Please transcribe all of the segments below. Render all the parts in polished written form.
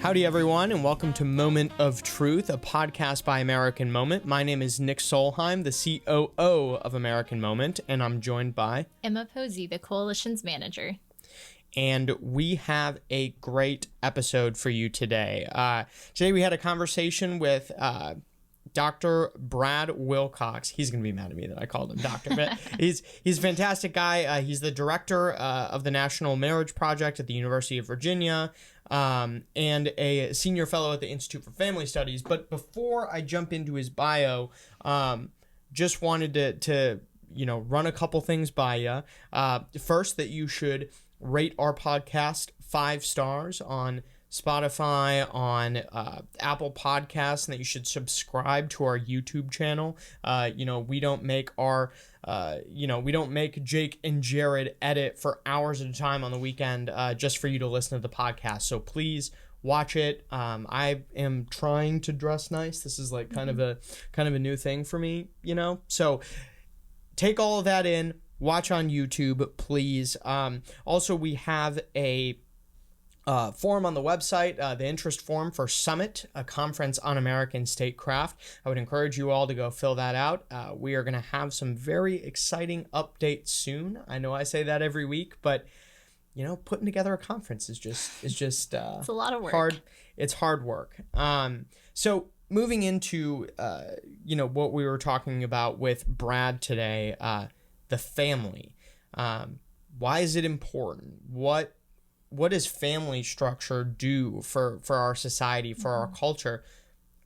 Howdy, everyone, and welcome to Moment of Truth, a podcast by American Moment. My name is Nick Solheim, the COO of American Moment, and I'm joined by Emma Posey, the Coalition's manager. And we have a great episode for you today. Today we had a conversation with Dr. Brad Wilcox. He's going to be mad at me that I called him doctor, but he's a fantastic guy. He's the director of the National Marriage Project at the University of Virginia, and a senior fellow at the Institute for Family Studies. But before I jump into his bio, just wanted to run a couple things by you. First, that you should rate our podcast 5 stars on Spotify, on Apple Podcasts, and that you should subscribe to our YouTube channel. We don't make we don't make Jake and Jared edit for hours at a time on the weekend just for you to listen to the podcast. So please watch it. I am trying to dress nice. This is like kind of a new thing for me, So take all of that in. Watch on YouTube, please. Also, we have a form on the website, the interest form for Summit, a conference on American statecraft. I would encourage you all to go fill that out. We are going to have some very exciting updates soon. I know I say that every week, but putting together a conference is just it's a lot of work. It's hard work. So moving into what we were talking about with Brad today, the family. Why is it important? What does family structure do for our society, for our culture?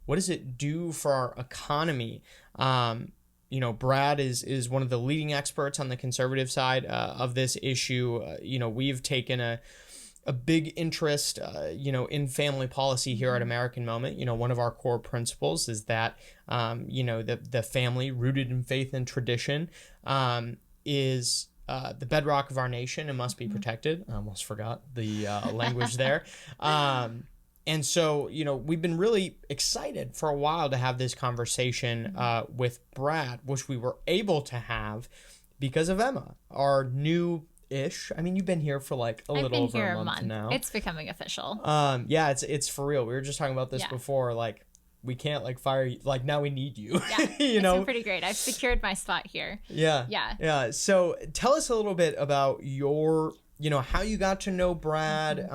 What does it do for our economy? Brad is one of the leading experts on the conservative side of this issue. We've taken a big interest, in family policy here at American Moment. One of our core principles is that, the family rooted in faith and tradition is the bedrock of our nation and must be protected. I almost forgot the language there. And so, we've been really excited for a while to have this conversation with Brad, which we were able to have because of Emma, our new-ish. I mean, you've been here for like a little over a month now. It's becoming official. Yeah, it's for real. We were just talking about this before, like, we can't fire you. Like, now we need you. Yeah, it's been pretty great. I've secured my spot here. Yeah. So tell us a little bit about your, how you got to know Brad.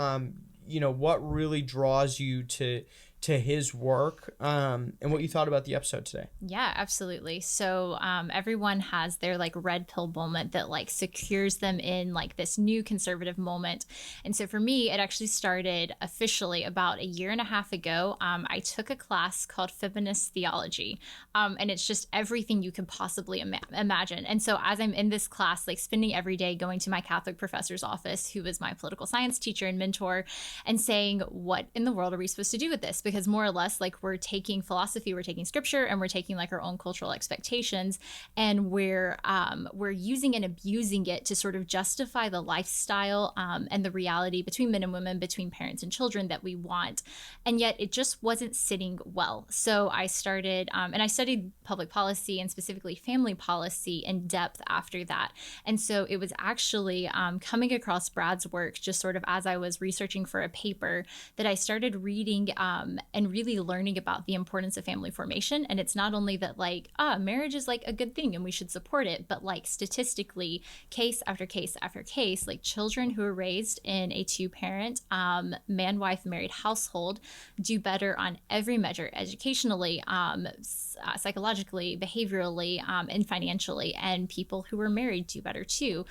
What really draws you to his work, and what you thought about the episode today. Yeah, absolutely. So everyone has their red pill moment that secures them in this new conservative moment. And so for me, it actually started officially about a year and a half ago. I took a class called Feminist Theology, and it's just everything you could possibly imagine. And so as I'm in this class, spending every day going to my Catholic professor's office, who was my political science teacher and mentor, and saying, what in the world are we supposed to do with this? Because more or less, we're taking philosophy, we're taking scripture, and we're taking our own cultural expectations, and we're using and abusing it to sort of justify the lifestyle and the reality between men and women, between parents and children that we want. And yet it just wasn't sitting well. So I started, and I studied public policy and specifically family policy in depth after that. And so it was actually coming across Brad's work just sort of as I was researching for a paper that I started reading and really learning about the importance of family formation. And it's not only that marriage is a good thing and we should support it, but statistically, case after case after case, children who are raised in a 2-parent man-wife married household do better on every measure, educationally, psychologically, behaviorally, and financially. And people who are married do better too,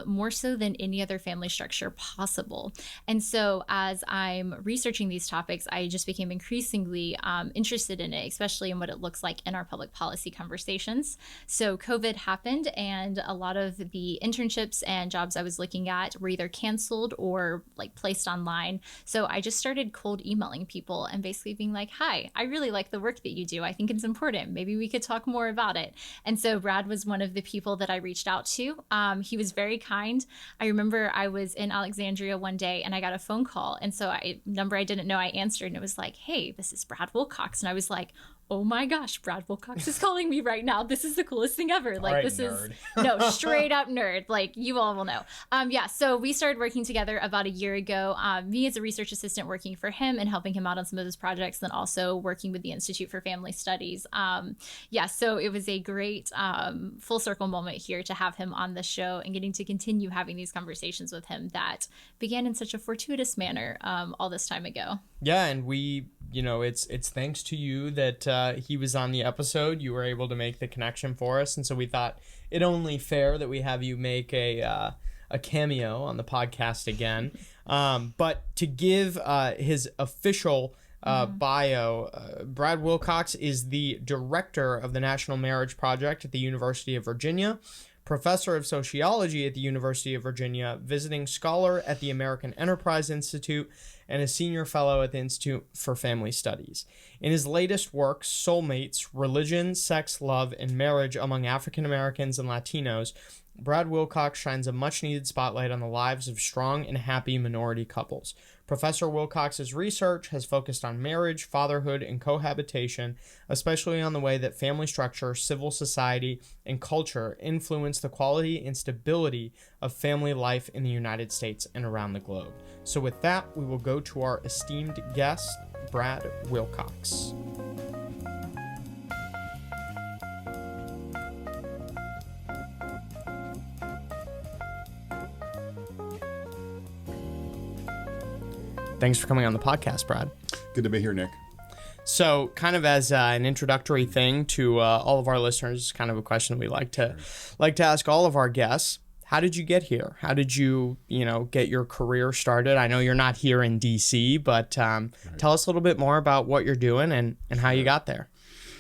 more so than any other family structure possible. And so as I'm researching these topics, I just became increasingly interested in it, especially in what it looks like in our public policy conversations. So COVID happened, and a lot of the internships and jobs I was looking at were either canceled or placed online. So I just started cold emailing people and basically being like, hi, I really like the work that you do. I think it's important. Maybe we could talk more about it. And so Brad was one of the people that I reached out to. He was very kind. I remember I was in Alexandria one day and I got a phone call. And so number I didn't know, I answered, and it was like, hey, this is Brad Wilcox. And I was like, oh my gosh, Brad Wilcox is calling me right now. This is the coolest thing ever. Like, right, this nerd. is, no, straight up nerd. Like, you all will know. Yeah, so we started working together about a year ago. Me as a research assistant working for him and helping him out on some of his projects, then also working with the Institute for Family Studies. Yeah, so it was a great full circle moment here to have him on the show and getting to continue having these conversations with him that began in such a fortuitous manner all this time ago. Yeah, and we, it's thanks to you that he was on the episode. You were able to make the connection for us, and so we thought it only fair that we have you make a cameo on the podcast again. But to give his official bio, Brad Wilcox is the director of the National Marriage Project at the University of Virginia, professor of sociology at the University of Virginia, visiting scholar at the American Enterprise Institute, and a senior fellow at the Institute for Family Studies. In his latest work, Soulmates, Religion, Sex, Love, and Marriage Among African Americans and Latinos, Brad Wilcox shines a much-needed spotlight on the lives of strong and happy minority couples. Professor Wilcox's research has focused on marriage, fatherhood, and cohabitation, especially on the way that family structure, civil society, and culture influence the quality and stability of family life in the United States and around the globe. So with that, we will go to our esteemed guest, Brad Wilcox. Thanks for coming on the podcast, Brad. Good to be here, Nick. So kind of as an introductory thing to all of our listeners, kind of a question we like to ask all of our guests. How did you get here? How did you, get your career started? I know you're not here in DC, but tell us a little bit more about what you're doing and how you got there.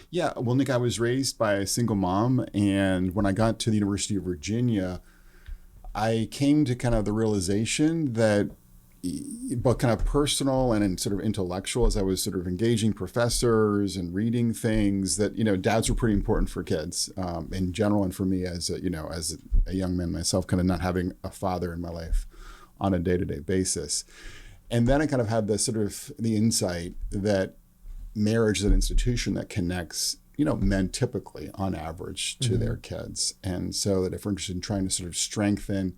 Yeah, well, Nick, I was raised by a single mom, and when I got to the University of Virginia, I came to kind of the realization that both kind of personal and sort of intellectual, as I was sort of engaging professors and reading things, that dads were pretty important for kids in general, and for me as a young man myself, kind of not having a father in my life on a day-to-day basis. And then I kind of had the sort of the insight that marriage is an institution that connects men typically on average to their kids, and so that if we're interested in trying to sort of strengthen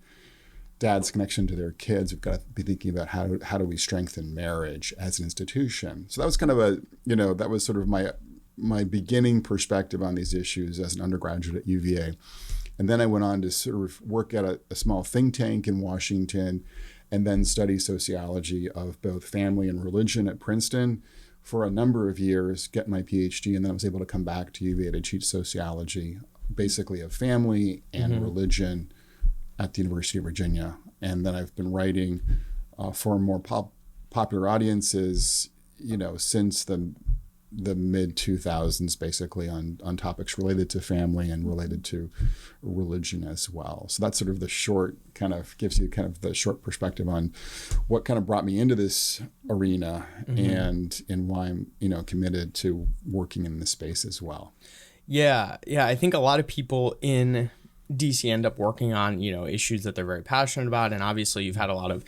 dad's connection to their kids, we've got to be thinking about how do we strengthen marriage as an institution. So that was kind of that was sort of my beginning perspective on these issues as an undergraduate at UVA. And then I went on to sort of work at a small think tank in Washington, and then study sociology of both family and religion at Princeton for a number of years, get my PhD, and then I was able to come back to UVA to teach sociology, basically of family and religion at the University of Virginia. And then I've been writing for more popular audiences, since the mid 2000s, basically on topics related to family and related to religion as well. So that's sort of the short, kind of gives you kind of the short perspective on what kind of brought me into this arena and why I'm, committed to working in this space as well. Yeah. I think a lot of people in DC end up working on, issues that they're very passionate about. And obviously you've had a lot of,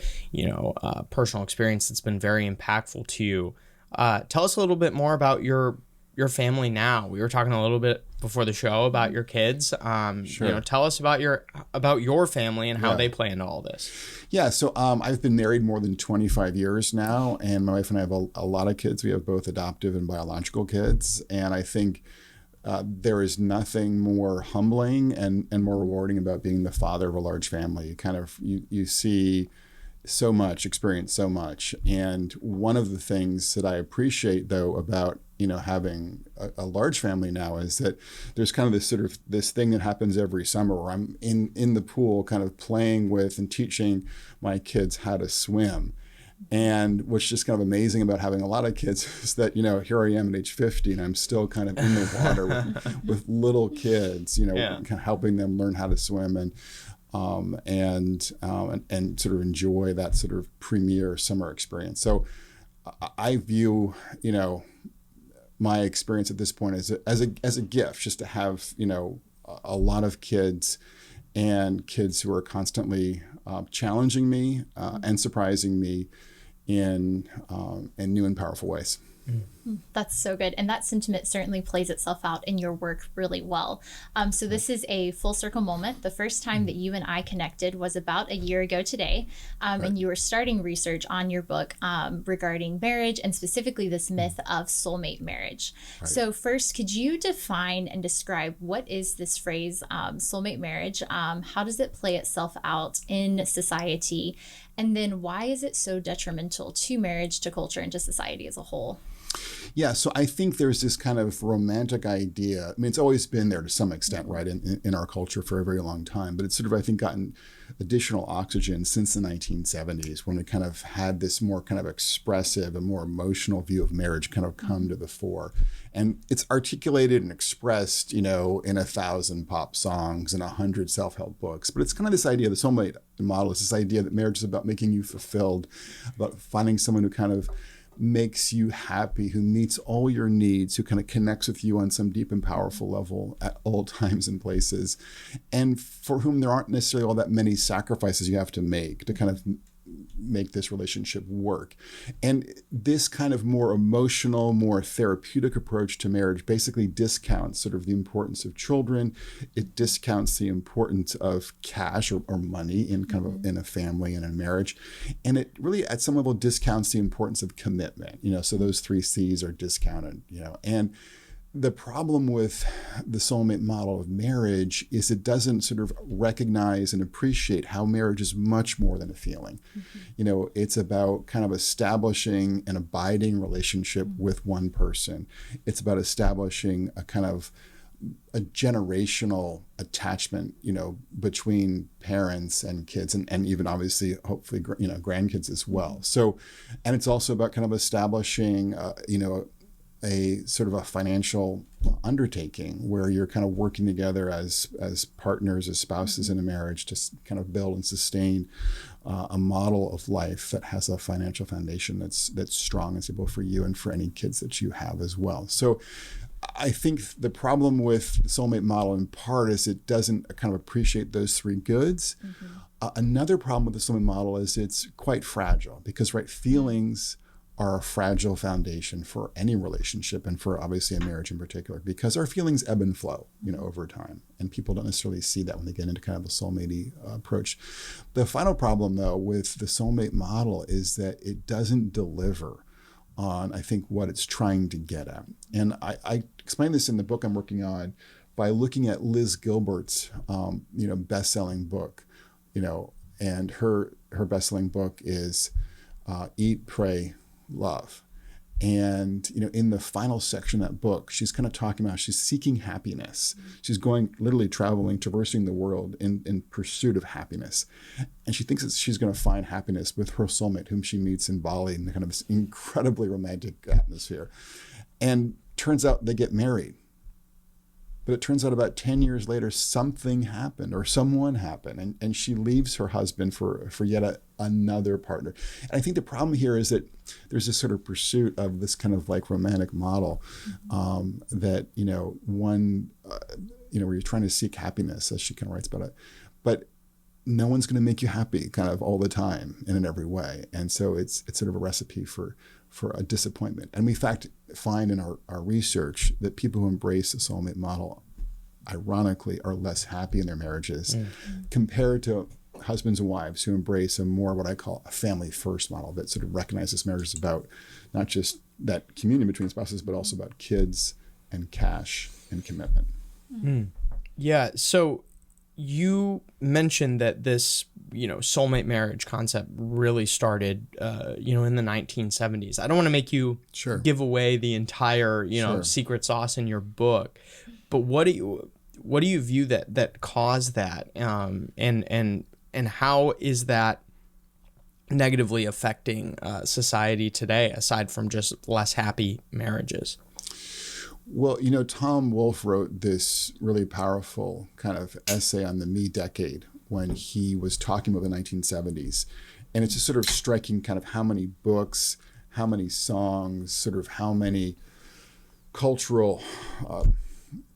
personal experience that's been very impactful to you. Tell us a little bit more about your family now. We were talking a little bit before the show about your kids. Sure. Tell us about your family and how they play into all this. Yeah. So I've been married more than 25 years now, and my wife and I have a lot of kids. We have both adoptive and biological kids. And I think there is nothing more humbling and more rewarding about being the father of a large family. You see so much, experience so much. And one of the things that I appreciate, though, about having a large family now is that there's kind of this thing that happens every summer where I'm in the pool kind of playing with and teaching my kids how to swim. And what's just kind of amazing about having a lot of kids is that, here I am at age 50 and I'm still kind of in the water with little kids, kind of helping them learn how to swim and sort of enjoy that sort of premier summer experience. So I view, my experience at this point as a gift, just to have, a lot of kids and kids who are constantly challenging me and surprising me in new and powerful ways. That's so good. And that sentiment certainly plays itself out in your work really well. So this is a full circle moment. The first time that you and I connected was about a year ago today. And you were starting research on your book regarding marriage and specifically this myth of soulmate marriage. So first, could you define and describe what is this phrase, soulmate marriage? How does it play itself out in society? And then why is it so detrimental to marriage, to culture, and to society as a whole? Yeah, so I think there's this kind of romantic idea. I mean, it's always been there to some extent, right, in our culture for a very long time. But it's sort of, I think, gotten additional oxygen since the 1970s when we kind of had this more kind of expressive and more emotional view of marriage kind of come to the fore. And it's articulated and expressed, in 1,000 pop songs and 100 self-help books. But it's kind of this idea, the soulmate model is this idea that marriage is about making you fulfilled, about finding someone who kind of makes you happy, who meets all your needs, who kind of connects with you on some deep and powerful level at all times and places, and for whom there aren't necessarily all that many sacrifices you have to make to kind of make this relationship work. And this kind of more emotional, more therapeutic approach to marriage basically discounts sort of the importance of children. It discounts the importance of cash or money in kind of in a family and a marriage. And it really at some level discounts the importance of commitment, so those 3 C's are discounted, and the problem with the soulmate model of marriage is it doesn't sort of recognize and appreciate how marriage is much more than a feeling. It's about kind of establishing an abiding relationship with one person. It's about establishing a kind of a generational attachment, between parents and kids and even obviously, hopefully, grandkids as well. So, and it's also about kind of establishing, a sort of a financial undertaking where you're kind of working together as partners, as spouses in a marriage to kind of build and sustain a model of life that has a financial foundation that's strong and stable for you and for any kids that you have as well. So I think the problem with the soulmate model in part is it doesn't kind of appreciate those 3 goods. Another problem with the soulmate model is it's quite fragile because, feelings are a fragile foundation for any relationship and for obviously a marriage in particular, because our feelings ebb and flow, over time. And people don't necessarily see that when they get into kind of the soulmate approach. The final problem, though, with the soulmate model is that it doesn't deliver on, I think, what it's trying to get at. And I explain this in the book I'm working on by looking at Liz Gilbert's, best-selling book, and her best-selling book is Eat, Pray, Love. And, in the final section of that book, she's kind of talking about, she's seeking happiness. She's going, literally traveling, traversing the world in pursuit of happiness. And she thinks that she's going to find happiness with her soulmate, whom she meets in Bali in kind of this incredibly romantic atmosphere. And turns out they get married. But it turns out about 10 years later, something happened or someone happened, and she leaves her husband for yet another partner. And I think the problem here is that there's this sort of pursuit of this kind of like romantic model that, where you're trying to seek happiness, as she kind of writes about it. But no one's going to make you happy kind of all the time and in every way. And so it's sort of a recipe for a disappointment. And we, in fact, find in our research that people who embrace the soulmate model, ironically, are less happy in their marriages compared to husbands and wives who embrace a more what I call a family first model that sort of recognizes marriage is about not just that communion between spouses, but also about kids and cash and commitment. Yeah. So you mentioned that this, soulmate marriage concept really started, in the 1970s. I don't want to make you give away the entire, secret sauce in your book, but what do you view that caused that, and how is that negatively affecting society today, aside from just less happy marriages? Well, Tom Wolfe wrote this really powerful kind of essay on the Me Decade when he was talking about the 1970s. And it's just sort of striking kind of how many books, how many songs, sort of how many cultural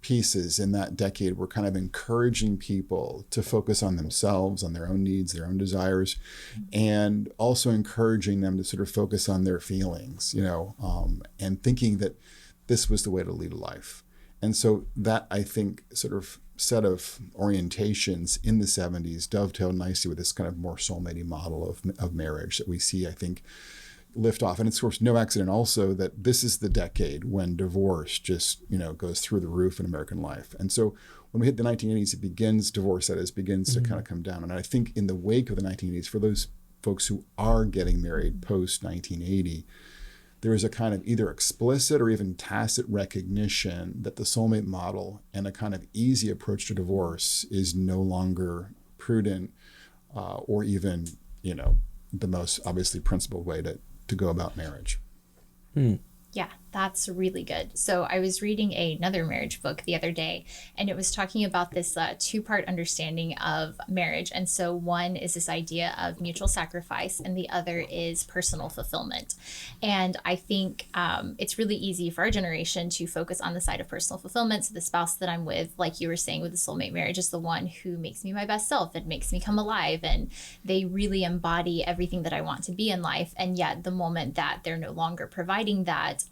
pieces in that decade were kind of encouraging people to focus on themselves, on their own needs, their own desires, and also encouraging them to sort of focus on their feelings, and thinking that this was the way to lead a life. And so that, I think, sort of set of orientations in the 70s dovetailed nicely with this kind of more soulmate model of marriage that we see, I think, lift off. And it's, of course, no accident also that this is the decade when divorce just, goes through the roof in American life. And so when we hit the 1980s, divorce begins to kind of come down. And I think in the wake of the 1980s, for those folks who are getting married post 1980, there is a kind of either explicit or even tacit recognition that the soulmate model and a kind of easy approach to divorce is no longer prudent or even, the most obviously principled way to go about marriage. Yeah, that's really good. So I was reading another marriage book the other day, and it was talking about this two-part understanding of marriage. And so one is this idea of mutual sacrifice, and the other is personal fulfillment. And I think it's really easy for our generation to focus on the side of personal fulfillment. So the spouse that I'm with, like you were saying with the soulmate marriage, is the one who makes me my best self and makes me come alive. And they really embody everything that I want to be in life. And yet the moment that they're no longer providing that,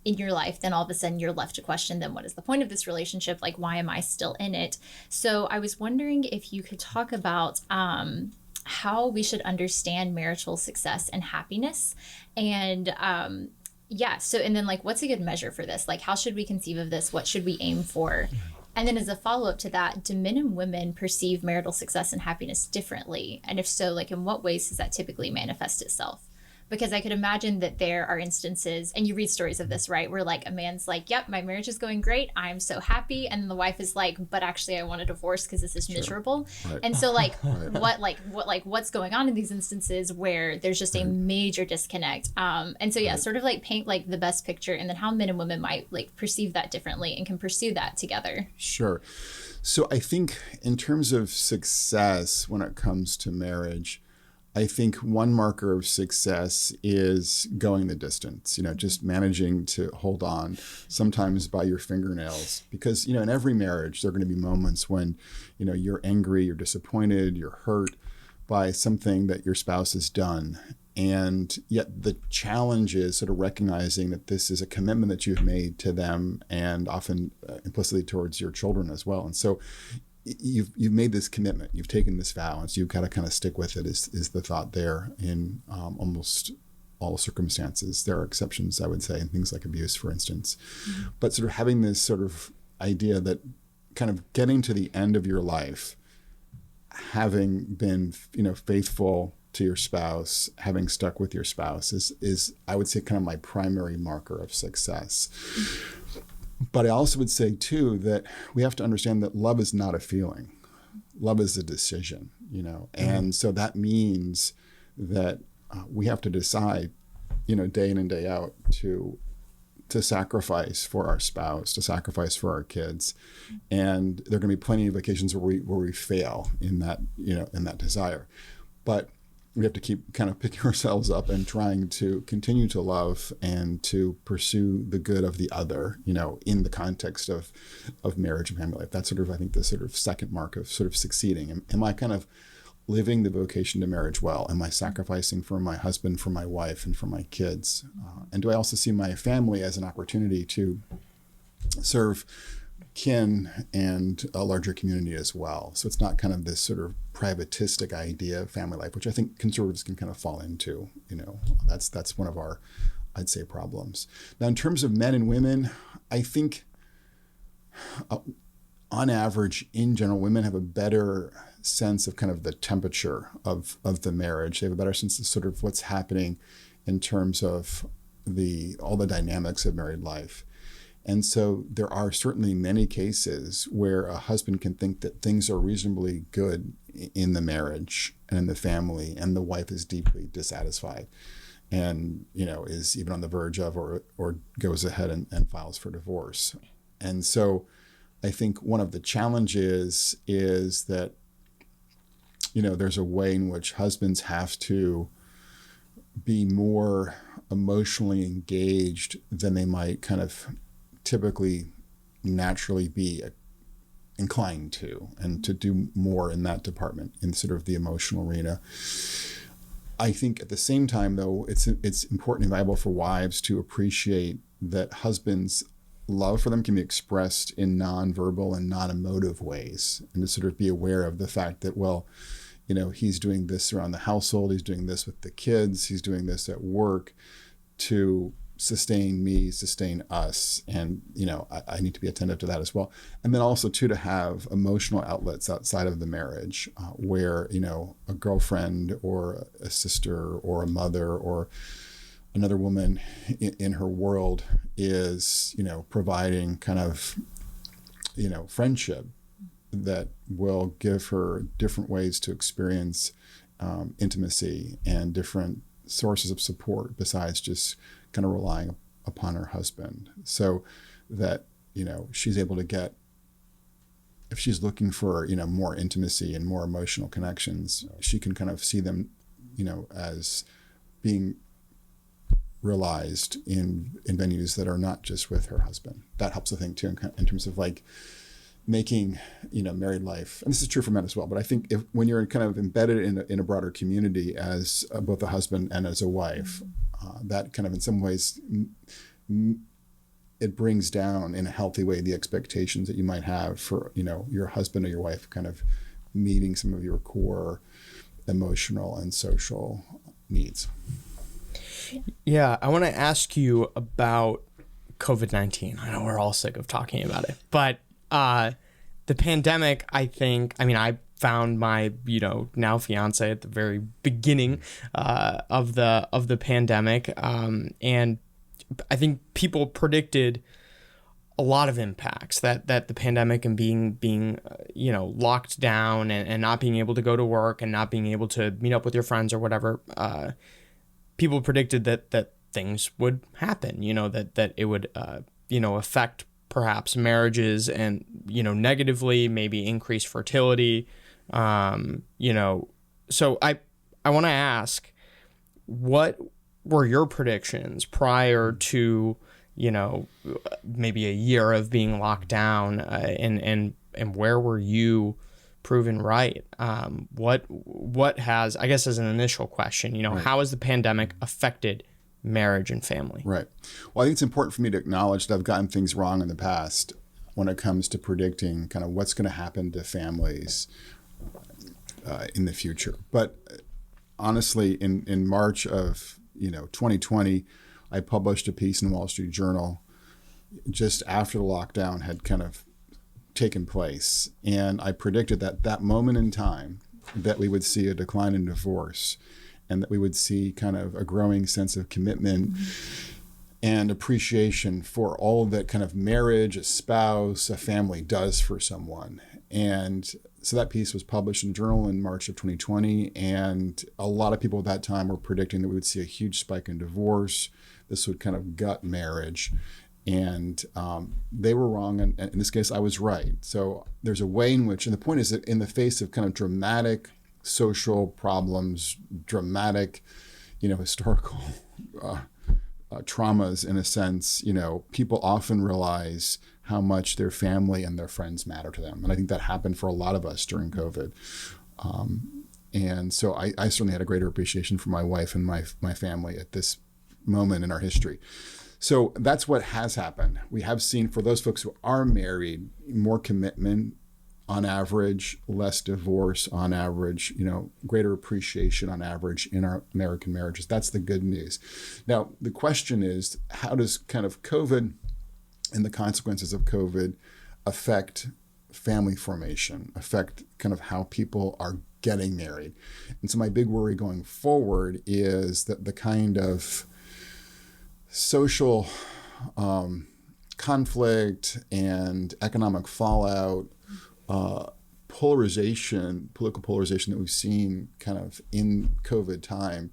in your life, then all of a sudden you're left to question, then what is the point of this relationship? Like, why am I still in it? So I was wondering if you could talk about how we should understand marital success and happiness. And and then like, what's a good measure for this? Like, how should we conceive of this? What should we aim for? And then as a follow-up to that, do men and women perceive marital success and happiness differently? And if so, like, in what ways does that typically manifest itself? Because I could imagine that there are instances, and you read stories of this, right? Where like a man's like, yep, my marriage is going great. I'm so happy. And then the wife is like, but actually I want a divorce because this is miserable. Right. And so like, what's going on in these instances where there's just a major disconnect? And so, sort of like paint like the best picture, and then how men and women might like perceive that differently and can pursue that together. Sure. So I think in terms of success, when it comes to marriage, I think one marker of success is going the distance, just managing to hold on, sometimes by your fingernails. Because, in every marriage, there are going to be moments when, you're angry, you're disappointed, you're hurt by something that your spouse has done. And yet the challenge is sort of recognizing that this is a commitment that you've made to them, and often implicitly towards your children as well. And so you've made this commitment, you've taken this vow, and so you've got to kind of stick with it is the thought there in almost all circumstances. There are exceptions, I would say, in things like abuse, for instance. But sort of having this sort of idea that kind of getting to the end of your life, having been, faithful to your spouse, having stuck with your spouse is I would say kind of my primary marker of success. But I also would say, too, that we have to understand that love is not a feeling. Love is a decision, And so that means that we have to decide, day in and day out to sacrifice for our spouse, to sacrifice for our kids. And there are going to be plenty of occasions where we fail in that, in that desire. But we have to keep kind of picking ourselves up and trying to continue to love and to pursue the good of the other, in the context of marriage and family life. That's sort of, I think, the sort of second mark of sort of succeeding. Am I kind of living the vocation to marriage well? Am I sacrificing for my husband, for my wife, and for my kids? And do I also see my family as an opportunity to serve kin and a larger community as well? So it's not kind of this sort of privatistic idea of family life, which I think conservatives can kind of fall into. That's one of our, I'd say, problems. Now, in terms of men and women, I think on average, in general, women have a better sense of kind of the temperature of the marriage. They have a better sense of sort of what's happening in terms of all the dynamics of married life. And so there are certainly many cases where a husband can think that things are reasonably good in the marriage and in the family, and the wife is deeply dissatisfied and, is even on the verge of or goes ahead and files for divorce. And so I think one of the challenges is that, there's a way in which husbands have to be more emotionally engaged than they might kind of typically naturally be inclined to, and to do more in that department in sort of the emotional arena. I think at the same time, though, it's important and valuable for wives to appreciate that husbands' love for them can be expressed in nonverbal and non-emotive ways, and to sort of be aware of the fact that, well, you know, he's doing this around the household, he's doing this with the kids, he's doing this at work to sustain me, sustain us, and, you know, I need to be attentive to that as well. And then also too, to have emotional outlets outside of the marriage, where, you know, a girlfriend or a sister or a mother or another woman in her world is, you know, providing kind of, you know, friendship that will give her different ways to experience intimacy and different sources of support besides just kind of relying upon her husband, so that, you know, she's able to get, if she's looking for, you know, more intimacy and more emotional connections, she can kind of see them, you know, as being realized in venues that are not just with her husband. That helps, I think, too, in terms of like making, you know, married life, and this is true for men as well, but I think when you're kind of embedded in a broader community as both a husband and as a wife, that kind of in some ways it brings down in a healthy way the expectations that you might have for, you know, your husband or your wife kind of meeting some of your core emotional and social needs. Yeah, I want to ask you about COVID-19. I know we're all sick of talking about it, but the pandemic, I found my, you know, now fiance at the very beginning of the pandemic, and I think people predicted a lot of impacts that the pandemic and being you know, locked down and not being able to go to work and not being able to meet up with your friends or whatever. People predicted that things would happen, you know, that it would you know, affect perhaps marriages and, you know, negatively, maybe increase fertility. You know, so I want to ask, what were your predictions prior to, you know, maybe a year of being locked down, and where were you proven right? What has, I guess, as an initial question, you know, Right. how has the pandemic affected marriage and family? Right. Well, I think it's important for me to acknowledge that I've gotten things wrong in the past when it comes to predicting kind of what's going to happen to families in the future. But honestly, in March of, you know, 2020, I published a piece in Wall Street Journal just after the lockdown had kind of taken place, and I predicted that moment in time that we would see a decline in divorce, and that we would see kind of a growing sense of commitment and appreciation for all that kind of marriage, a spouse, a family does for someone. And so that piece was published in the journal in March of 2020. And a lot of people at that time were predicting that we would see a huge spike in divorce. This would kind of gut marriage. And they were wrong. And in this case, I was right. So there's a way in which, and the point is that in the face of kind of dramatic social problems, dramatic, you know, historical traumas, in a sense, you know, people often realize how much their family and their friends matter to them. And I think that happened for a lot of us during COVID. And so I certainly had a greater appreciation for my wife and my family at this moment in our history. So that's what has happened. We have seen, for those folks who are married, more commitment on average, less divorce on average, you know, greater appreciation on average in our American marriages. That's the good news. Now, the question is, how does kind of COVID and the consequences of COVID affect family formation, affect kind of how people are getting married? And so my big worry going forward is that the kind of social conflict and economic fallout, political polarization that we've seen kind of in COVID time,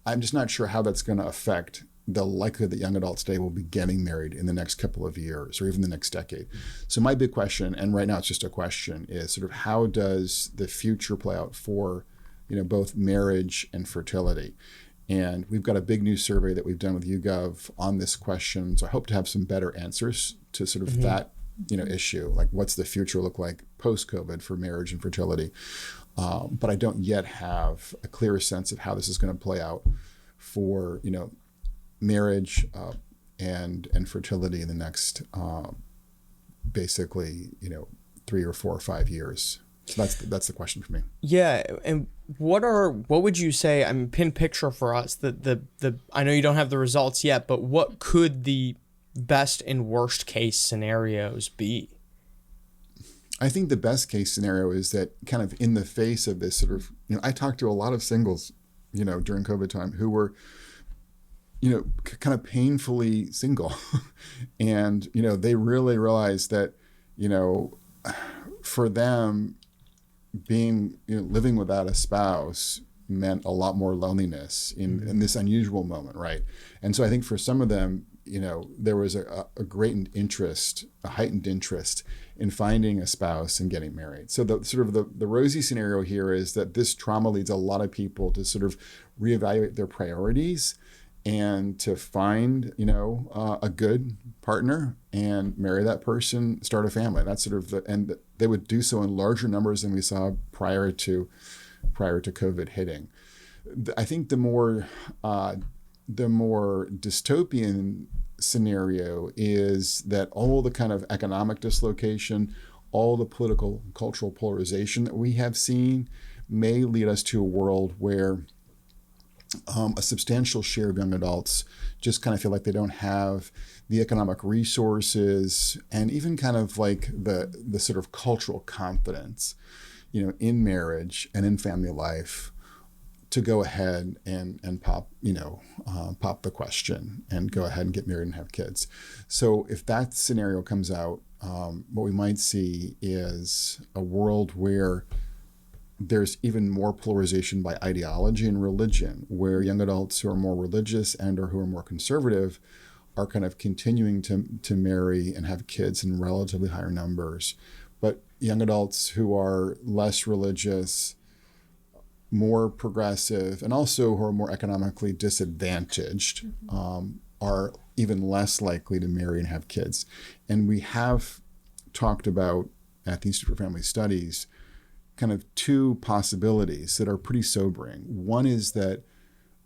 I'm just not sure how that's going to affect the likelihood that young adults today will be getting married in the next couple of years or even the next decade. So my big question, and right now it's just a question, is sort of how does the future play out for, you know, both marriage and fertility? And we've got a big new survey that we've done with YouGov on this question. So I hope to have some better answers to sort of that issue. Like, what's the future look like post-COVID for marriage and fertility? But I don't yet have a clear sense of how this is going to play out for, marriage and fertility in the next, basically, 3 or 4 or 5 years. So that's the question for me. Yeah, and what would you say? I mean, pin picture for us. The I know you don't have the results yet, but what could the best and worst case scenarios be? I think the best case scenario is that kind of in the face of this sort of, I talked to a lot of singles, during COVID time who were, kind of painfully single, and they really realized that, for them, being living without a spouse meant a lot more loneliness in this unusual moment, right? And so I think for some of them, there was a heightened interest in finding a spouse and getting married. So the rosy scenario here is that this trauma leads a lot of people to sort of reevaluate their priorities and to find, a good partner and marry that person, start a family. That's sort of and they would do so in larger numbers than we saw prior to COVID hitting. I think the more dystopian scenario is that all the kind of economic dislocation, all the political and cultural polarization that we have seen may lead us to a world where a substantial share of young adults just kind of feel like they don't have the economic resources and even kind of like the sort of cultural confidence, in marriage and in family life to go ahead and pop the question and go ahead and get married and have kids. So if that scenario comes out, what we might see is a world where there's even more polarization by ideology and religion, where young adults who are more religious and or who are more conservative are kind of continuing to marry and have kids in relatively higher numbers. But young adults who are less religious, more progressive, and also who are more economically disadvantaged are even less likely to marry and have kids. And we have talked about at the Institute for Family Studies kind of 2 possibilities that are pretty sobering. One is that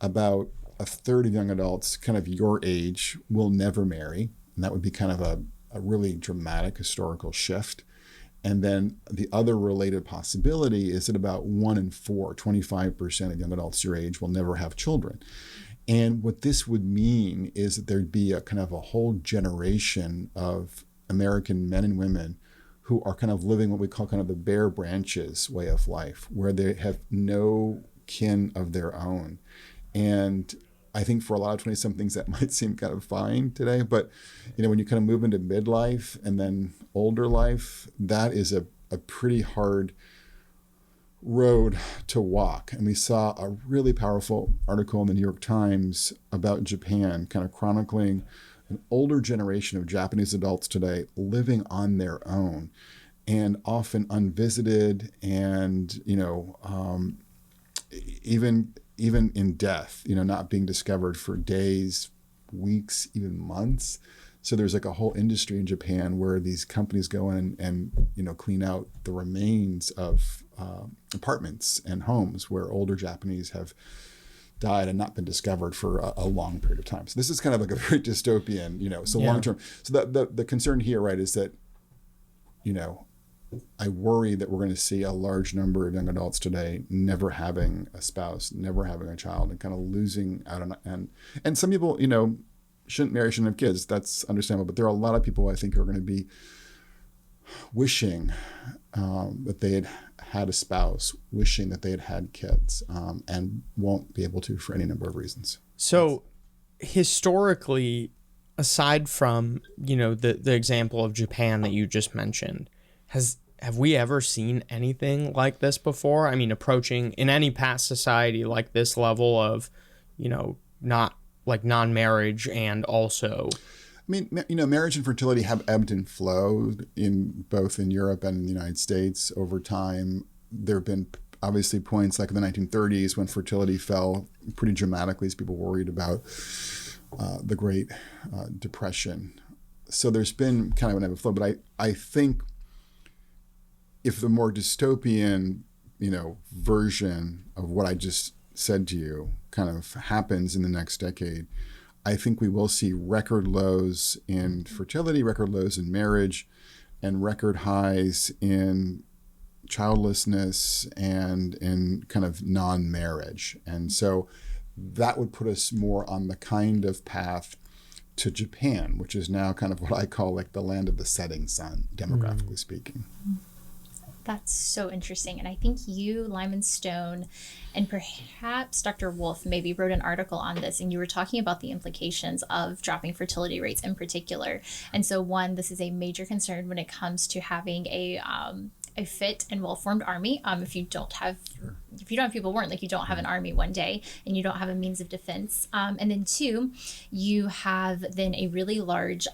about a third of young adults kind of your age will never marry, and that would be kind of a really dramatic historical shift. And then the other related possibility is that about 1 in 4, 25% of young adults your age will never have children. And what this would mean is that there'd be a kind of a whole generation of American men and women who are kind of living what we call kind of the bare branches way of life, where they have no kin of their own. And I think for a lot of 20-somethings that might seem kind of fine today, but when you kind of move into midlife and then older life, that is a pretty hard road to walk. And we saw a really powerful article in the New York Times about Japan, kind of chronicling an older generation of Japanese adults today living on their own and often unvisited and, even in death, not being discovered for days, weeks, even months. So there's like a whole industry in Japan where these companies go in and clean out the remains of apartments and homes where older Japanese have died and not been discovered for a long period of time. So this is kind of like a very dystopian, long term. So the concern here, right, is that, I worry that we're going to see a large number of young adults today never having a spouse, never having a child, and kind of losing out on, and some people, shouldn't marry, shouldn't have kids. That's understandable. But there are a lot of people I think who are going to be wishing that they had a spouse, wishing that they had kids, and won't be able to for any number of reasons. So historically, aside from, the example of Japan that you just mentioned, have we ever seen anything like this before? I mean, approaching in any past society like this level of, not like non-marriage and also... I mean, marriage and fertility have ebbed and flowed in both in Europe and in the United States over time. There have been obviously points like in the 1930s when fertility fell pretty dramatically as people worried about the Great Depression. So there's been kind of an ebb and flow, but I think if the more dystopian, version of what I just said to you kind of happens in the next decade, I think we will see record lows in fertility, record lows in marriage, and record highs in childlessness and in kind of non-marriage. And so that would put us more on the kind of path to Japan, which is now kind of what I call like the land of the setting sun, demographically speaking. That's so interesting. And I think you, Lyman Stone, and perhaps Dr. Wolf maybe wrote an article on this, and you were talking about the implications of dropping fertility rates in particular. And so one, this is a major concern when it comes to having a fit and well-formed army. If you don't have people warned, like you don't have an army one day and you don't have a means of defense. And then two, you have then a really large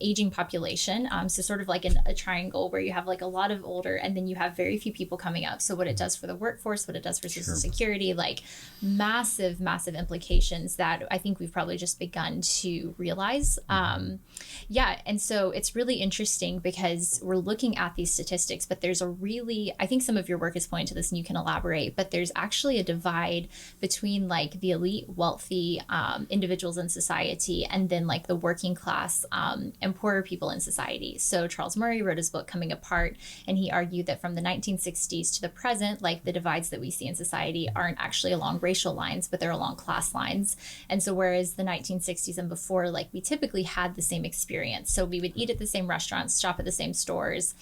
aging population. So sort of like a triangle where you have like a lot of older and then you have very few people coming up. So what it does for the workforce, what it does for Social Security, like massive, massive implications that I think we've probably just begun to realize. And so it's really interesting because we're looking at these statistics, but there's I think some of your work is pointing to this and you can elaborate, but there's actually a divide between like the elite wealthy individuals in society and then like the working class and poorer people in society. So Charles Murray wrote his book Coming Apart, and he argued that from the 1960s to the present, like the divides that we see in society aren't actually along racial lines, but they're along class lines. And so whereas the 1960s and before, like we typically had the same experience. So we would eat at the same restaurants, shop at the same stores,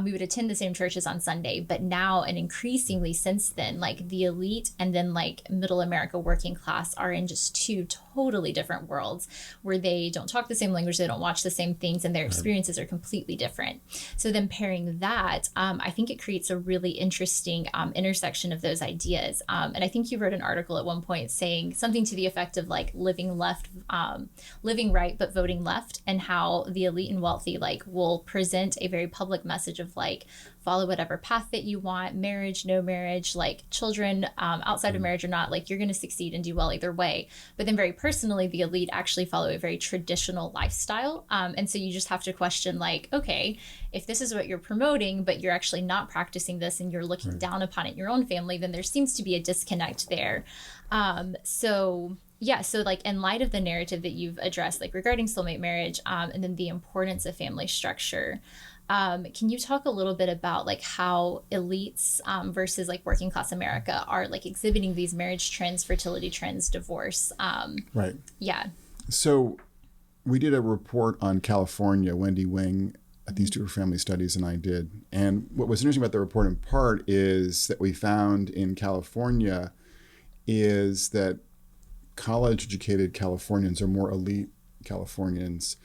we would attend the same churches on Sunday. But now, and increasingly since then, like the elite and then like middle America working class are in just two totally different worlds where they don't talk the same language, they don't watch the same things, and their experiences are completely different. So then pairing that, I think it creates a really interesting intersection of those ideas. And I think you wrote an article at one point saying something to the effect of like living right, but voting left, and how the elite and wealthy like will present a very public message of like, follow whatever path that you want, marriage, no marriage, like children outside of marriage or not, like you're going to succeed and do well either way. But then very personally, the elite actually follow a very traditional lifestyle. And so you just have to question like, okay, if this is what you're promoting, but you're actually not practicing this and you're looking down upon it in your own family, then there seems to be a disconnect there. So like in light of the narrative that you've addressed, like regarding soulmate marriage and then the importance of family structure, can you talk a little bit about like how elites versus like working class America are like exhibiting these marriage trends, fertility trends, divorce? Right. Yeah. So we did a report on California, Wendy Wing at the Institute for Family Studies and I did. And what was interesting about the report in part is that we found in California is that college-educated Californians or more elite Californians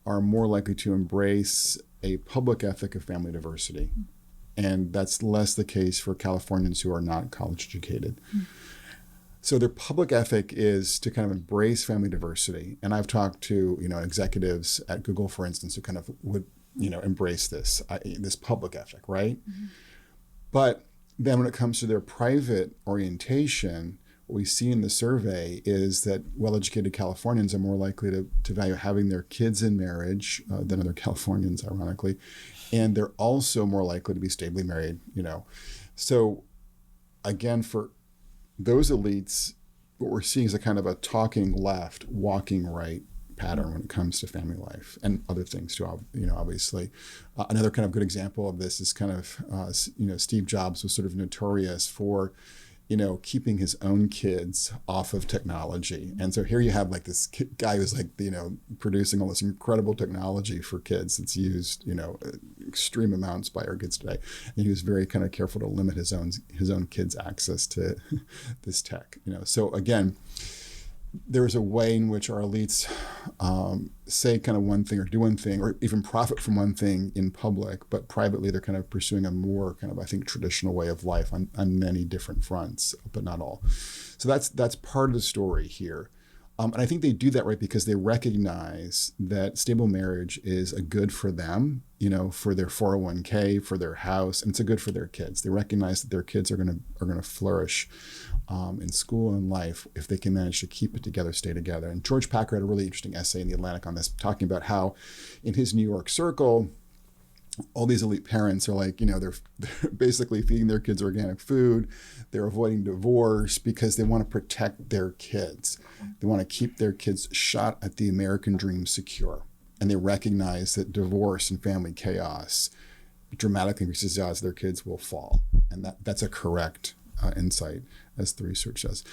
are more likely to embrace a public ethic of family diversity. And that's less the case for Californians who are not college educated. So their public ethic is to kind of embrace family diversity. And I've talked to, executives at Google, for instance, who kind of would, embrace this public ethic, right? But then when it comes to their private orientation, what we see in the survey is that well-educated Californians are more likely to value having their kids in marriage than other Californians, ironically. And they're also more likely to be stably married, So again, for those elites, what we're seeing is a kind of a talking left, walking right pattern when it comes to family life and other things too, obviously. Another kind of good example of this is kind of, Steve Jobs was sort of notorious for keeping his own kids off of technology. And so here you have like this guy who's like, producing all this incredible technology for kids that's used, extreme amounts by our kids today. And he was very kind of careful to limit his own kids' access to this tech, So again, there's a way in which our elites say kind of one thing or do one thing or even profit from one thing in public, but privately they're kind of pursuing a more kind of, I think, traditional way of life on many different fronts, but not all. So that's part of the story here. And I think they do that right because they recognize that stable marriage is a good for them, for their 401k, for their house, and it's a good for their kids. They recognize that their kids are going to flourish in school and life if they can manage to keep it together, stay together. And George Packer had a really interesting essay in The Atlantic on this, talking about how in his New York circle, all these elite parents are like, they're basically feeding their kids organic food. They're avoiding divorce because they want to protect their kids. They want to keep their kids shot at the American dream secure. And they recognize that divorce and family chaos dramatically increases the odds their kids will fall. And that's a correct insight, as the research says.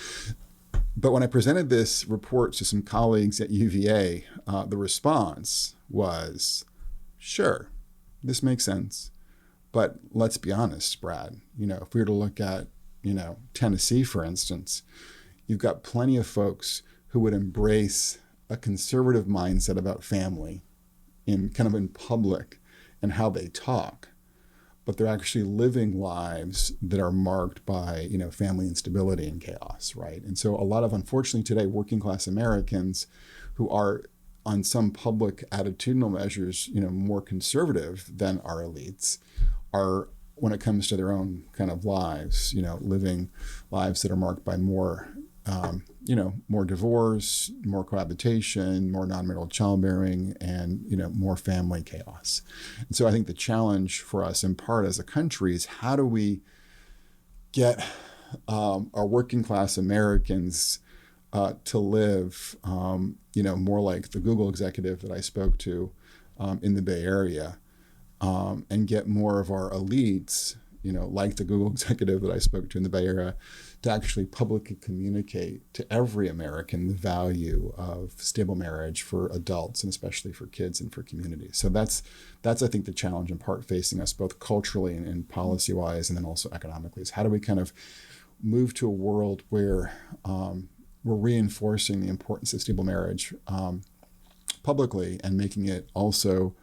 But when I presented this report to some colleagues at UVA, the response was, sure, this makes sense. But let's be honest, Brad, if we were to look at, Tennessee, for instance, you've got plenty of folks who would embrace a conservative mindset about family in public and how they talk, but they're actually living lives that are marked by, family instability and chaos, right? And so a lot of, unfortunately today, working class Americans who are on some public attitudinal measures, more conservative than our elites, are, when it comes to their own kind of lives, living lives that are marked by more, more divorce, more cohabitation, more non-marital childbearing, and, more family chaos. And so I think the challenge for us, in part as a country, is how do we get our working class Americans to live, more like the Google executive that I spoke to in the Bay Area, and get more of our elites, like the Google executive that I spoke to in the Bay Area, to actually publicly communicate to every American the value of stable marriage for adults and especially for kids and for communities. So that's I think the challenge in part facing us both culturally and policy-wise, and then also economically, is how do we kind of move to a world where we're reinforcing the importance of stable marriage publicly and making it also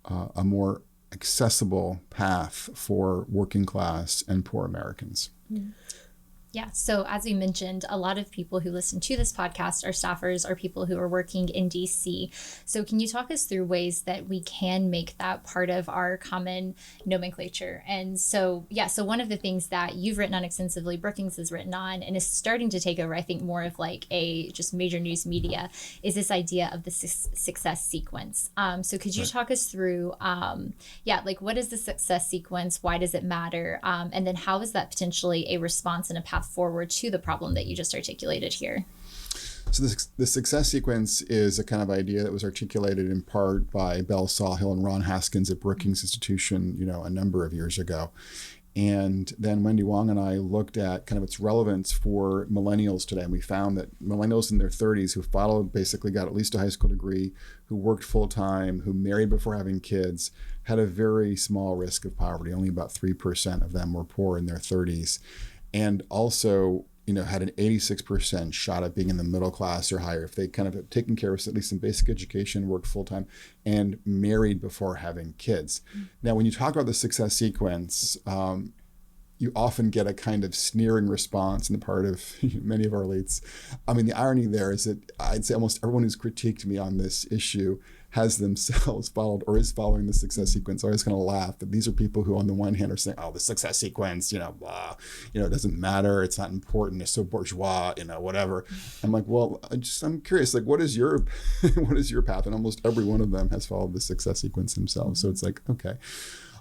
a more accessible path for working class and poor Americans. Mm. Yeah. So as we mentioned, a lot of people who listen to this podcast are staffers, are people who are working in DC. So can you talk us through ways that we can make that part of our common nomenclature? And so, so one of the things that you've written on extensively, Brookings has written on, and is starting to take over, I think, more of like a just major news media, is this idea of the success sequence. So could you talk us through, like what is the success sequence? Why does it matter? And then how is that potentially a response and a path forward to the problem that you just articulated here? So the success sequence is a kind of idea that was articulated in part by Bell Sawhill and Ron Haskins at Brookings Institution, a number of years ago. And then Wendy Wong and I looked at kind of its relevance for millennials today. And we found that millennials in their 30s who basically got at least a high school degree, who worked full time, who married before having kids, had a very small risk of poverty. Only about 3% of them were poor in their 30s. And also, had an 86% shot at being in the middle class or higher if they kind of have taken care of at least some basic education, worked full time, and married before having kids. Mm-hmm. Now, when you talk about the success sequence, you often get a kind of sneering response on the part of many of our elites. I mean, the irony there is that I'd say almost everyone who's critiqued me on this issue has themselves followed or is following the success sequence. I always kind of laugh that these are people who on the one hand are saying, oh, the success sequence, blah, it doesn't matter. It's not important. It's so bourgeois, whatever. I'm like, well, I'm curious, like, what is your path? And almost every one of them has followed the success sequence themselves. So it's like, okay,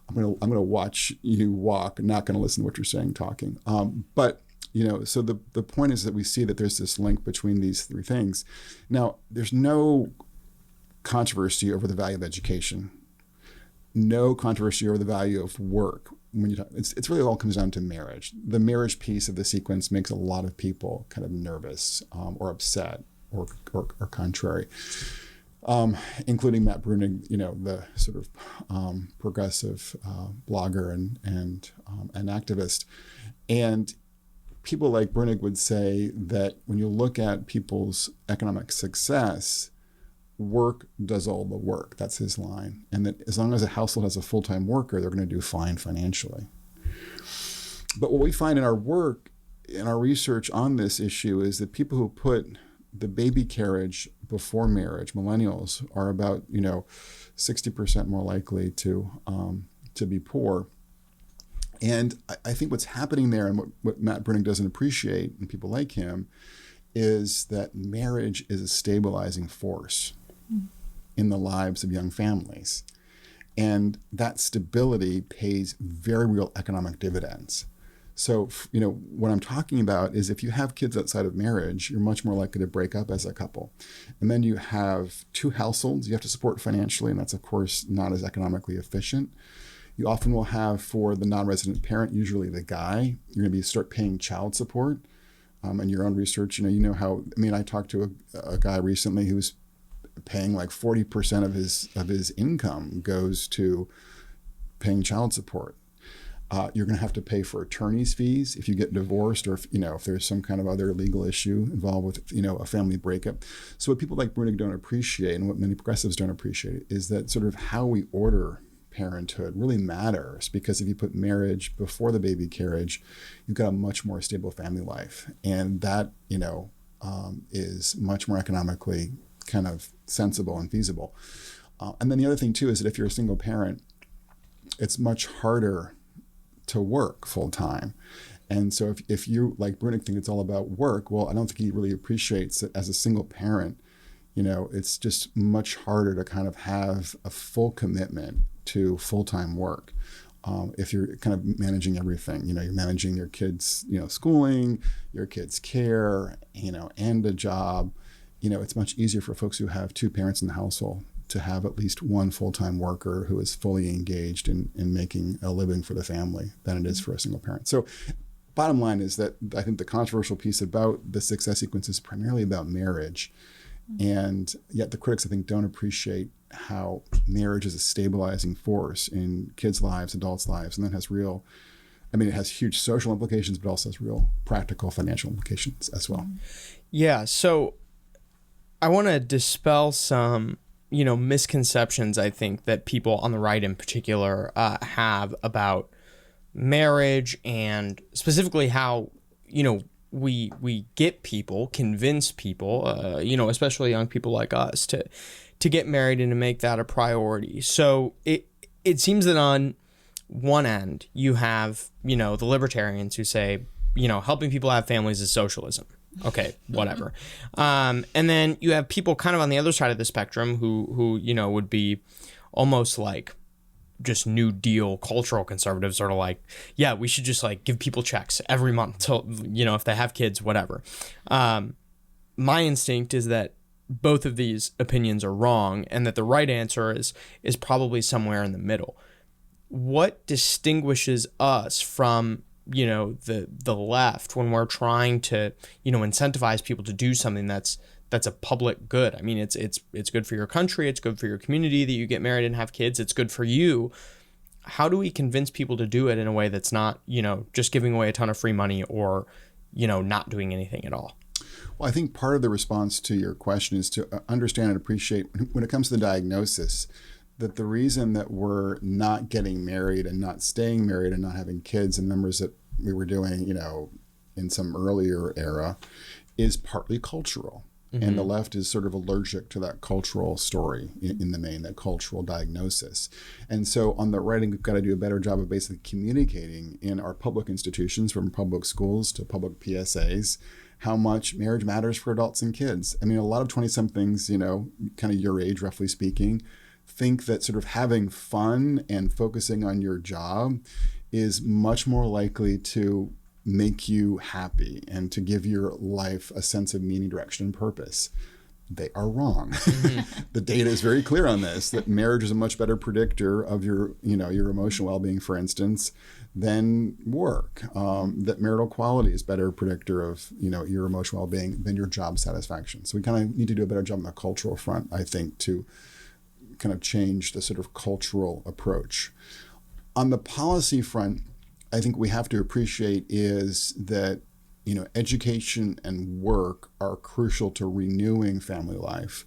I'm gonna watch you walk, not gonna listen to what you're saying talking. But so the point is that we see that there's this link between these three things. Now, there's no controversy over the value of education, no controversy over the value of work. When it's really all comes down to marriage. The marriage piece of the sequence makes a lot of people kind of nervous or upset or contrary, including Matt Brunig, the sort of progressive blogger and activist. And people like Brunig would say that when you look at people's economic success, work does all the work. That's his line. And that as long as a household has a full-time worker, they're going to do fine financially. But what we find in our work, in our research on this issue, is that people who put the baby carriage before marriage, millennials are about 60% more likely to be poor. And I think what's happening there, and what Matt Bruning doesn't appreciate, and people like him, is that marriage is a stabilizing force in the lives of young families. And that stability pays very real economic dividends. So, what I'm talking about is if you have kids outside of marriage, you're much more likely to break up as a couple. And then you have two households you have to support financially, and that's, of course, not as economically efficient. You often will have, for the non-resident parent, usually the guy, you're going to start paying child support. In your own research, how, I talked to a guy recently who's paying like 40% of his income goes to paying child support. You're going to have to pay for attorney's fees if you get divorced, or if there's some kind of other legal issue involved with a family breakup. So what people like Bruning don't appreciate, and what many progressives don't appreciate, is that sort of how we order parenthood really matters, because if you put marriage before the baby carriage, you've got a much more stable family life, and that is much more economically kind of sensible and feasible. And then the other thing too is that if you're a single parent, it's much harder to work full time. And so if you, like Bruning, think it's all about work, well, I don't think he really appreciates that as a single parent, it's just much harder to kind of have a full commitment to full-time work. If you're kind of managing everything, you're managing your kids, schooling, your kids' care, and a job, it's much easier for folks who have two parents in the household to have at least one full-time worker who is fully engaged in making a living for the family than it is for a single parent. So bottom line is that I think the controversial piece about the success sequence is primarily about marriage. And yet the critics, I think, don't appreciate how marriage is a stabilizing force in kids' lives, adults' lives, and that has it has huge social implications, but also has real practical financial implications as well. Yeah, so I want to dispel some, misconceptions, I think, that people on the right in particular have about marriage, and specifically how, we get people, convince people, especially young people like us, to get married and to make that a priority. So it seems that on one end you have, the libertarians who say, helping people have families is socialism. Okay, whatever. And then you have people kind of on the other side of the spectrum who would be almost like just New Deal cultural conservatives, sort of like, yeah, we should just like give people checks every month till, if they have kids, whatever. My instinct is that both of these opinions are wrong, and that the right answer is probably somewhere in the middle. What distinguishes us from, the left when we're trying to, incentivize people to do something that's a public good? I mean, it's good for your country, it's good for your community that you get married and have kids, it's good for you. How do we convince people to do it in a way that's not, just giving away a ton of free money or, not doing anything at all? Well, I think part of the response to your question is to understand and appreciate, when it comes to the diagnosis, that the reason that we're not getting married and not staying married and not having kids in numbers that we were doing, in some earlier era, is partly cultural. Mm-hmm. And the left is sort of allergic to that cultural story in the main, that cultural diagnosis. And so on the right, I think we've got to do a better job of basically communicating in our public institutions, from public schools to public PSAs, how much marriage matters for adults and kids. I mean, a lot of 20-somethings, kind of your age, roughly speaking, think that sort of having fun and focusing on your job is much more likely to make you happy and to give your life a sense of meaning, direction, and purpose. They are wrong. Mm-hmm. The data is very clear on this, that marriage is a much better predictor of your emotional well-being, for instance, than work. That marital quality is a better predictor of, your emotional well-being than your job satisfaction. So we kind of need to do a better job on the cultural front, I think, to kind of change the sort of cultural approach. On the policy front, I think we have to appreciate is that, education and work are crucial to renewing family life.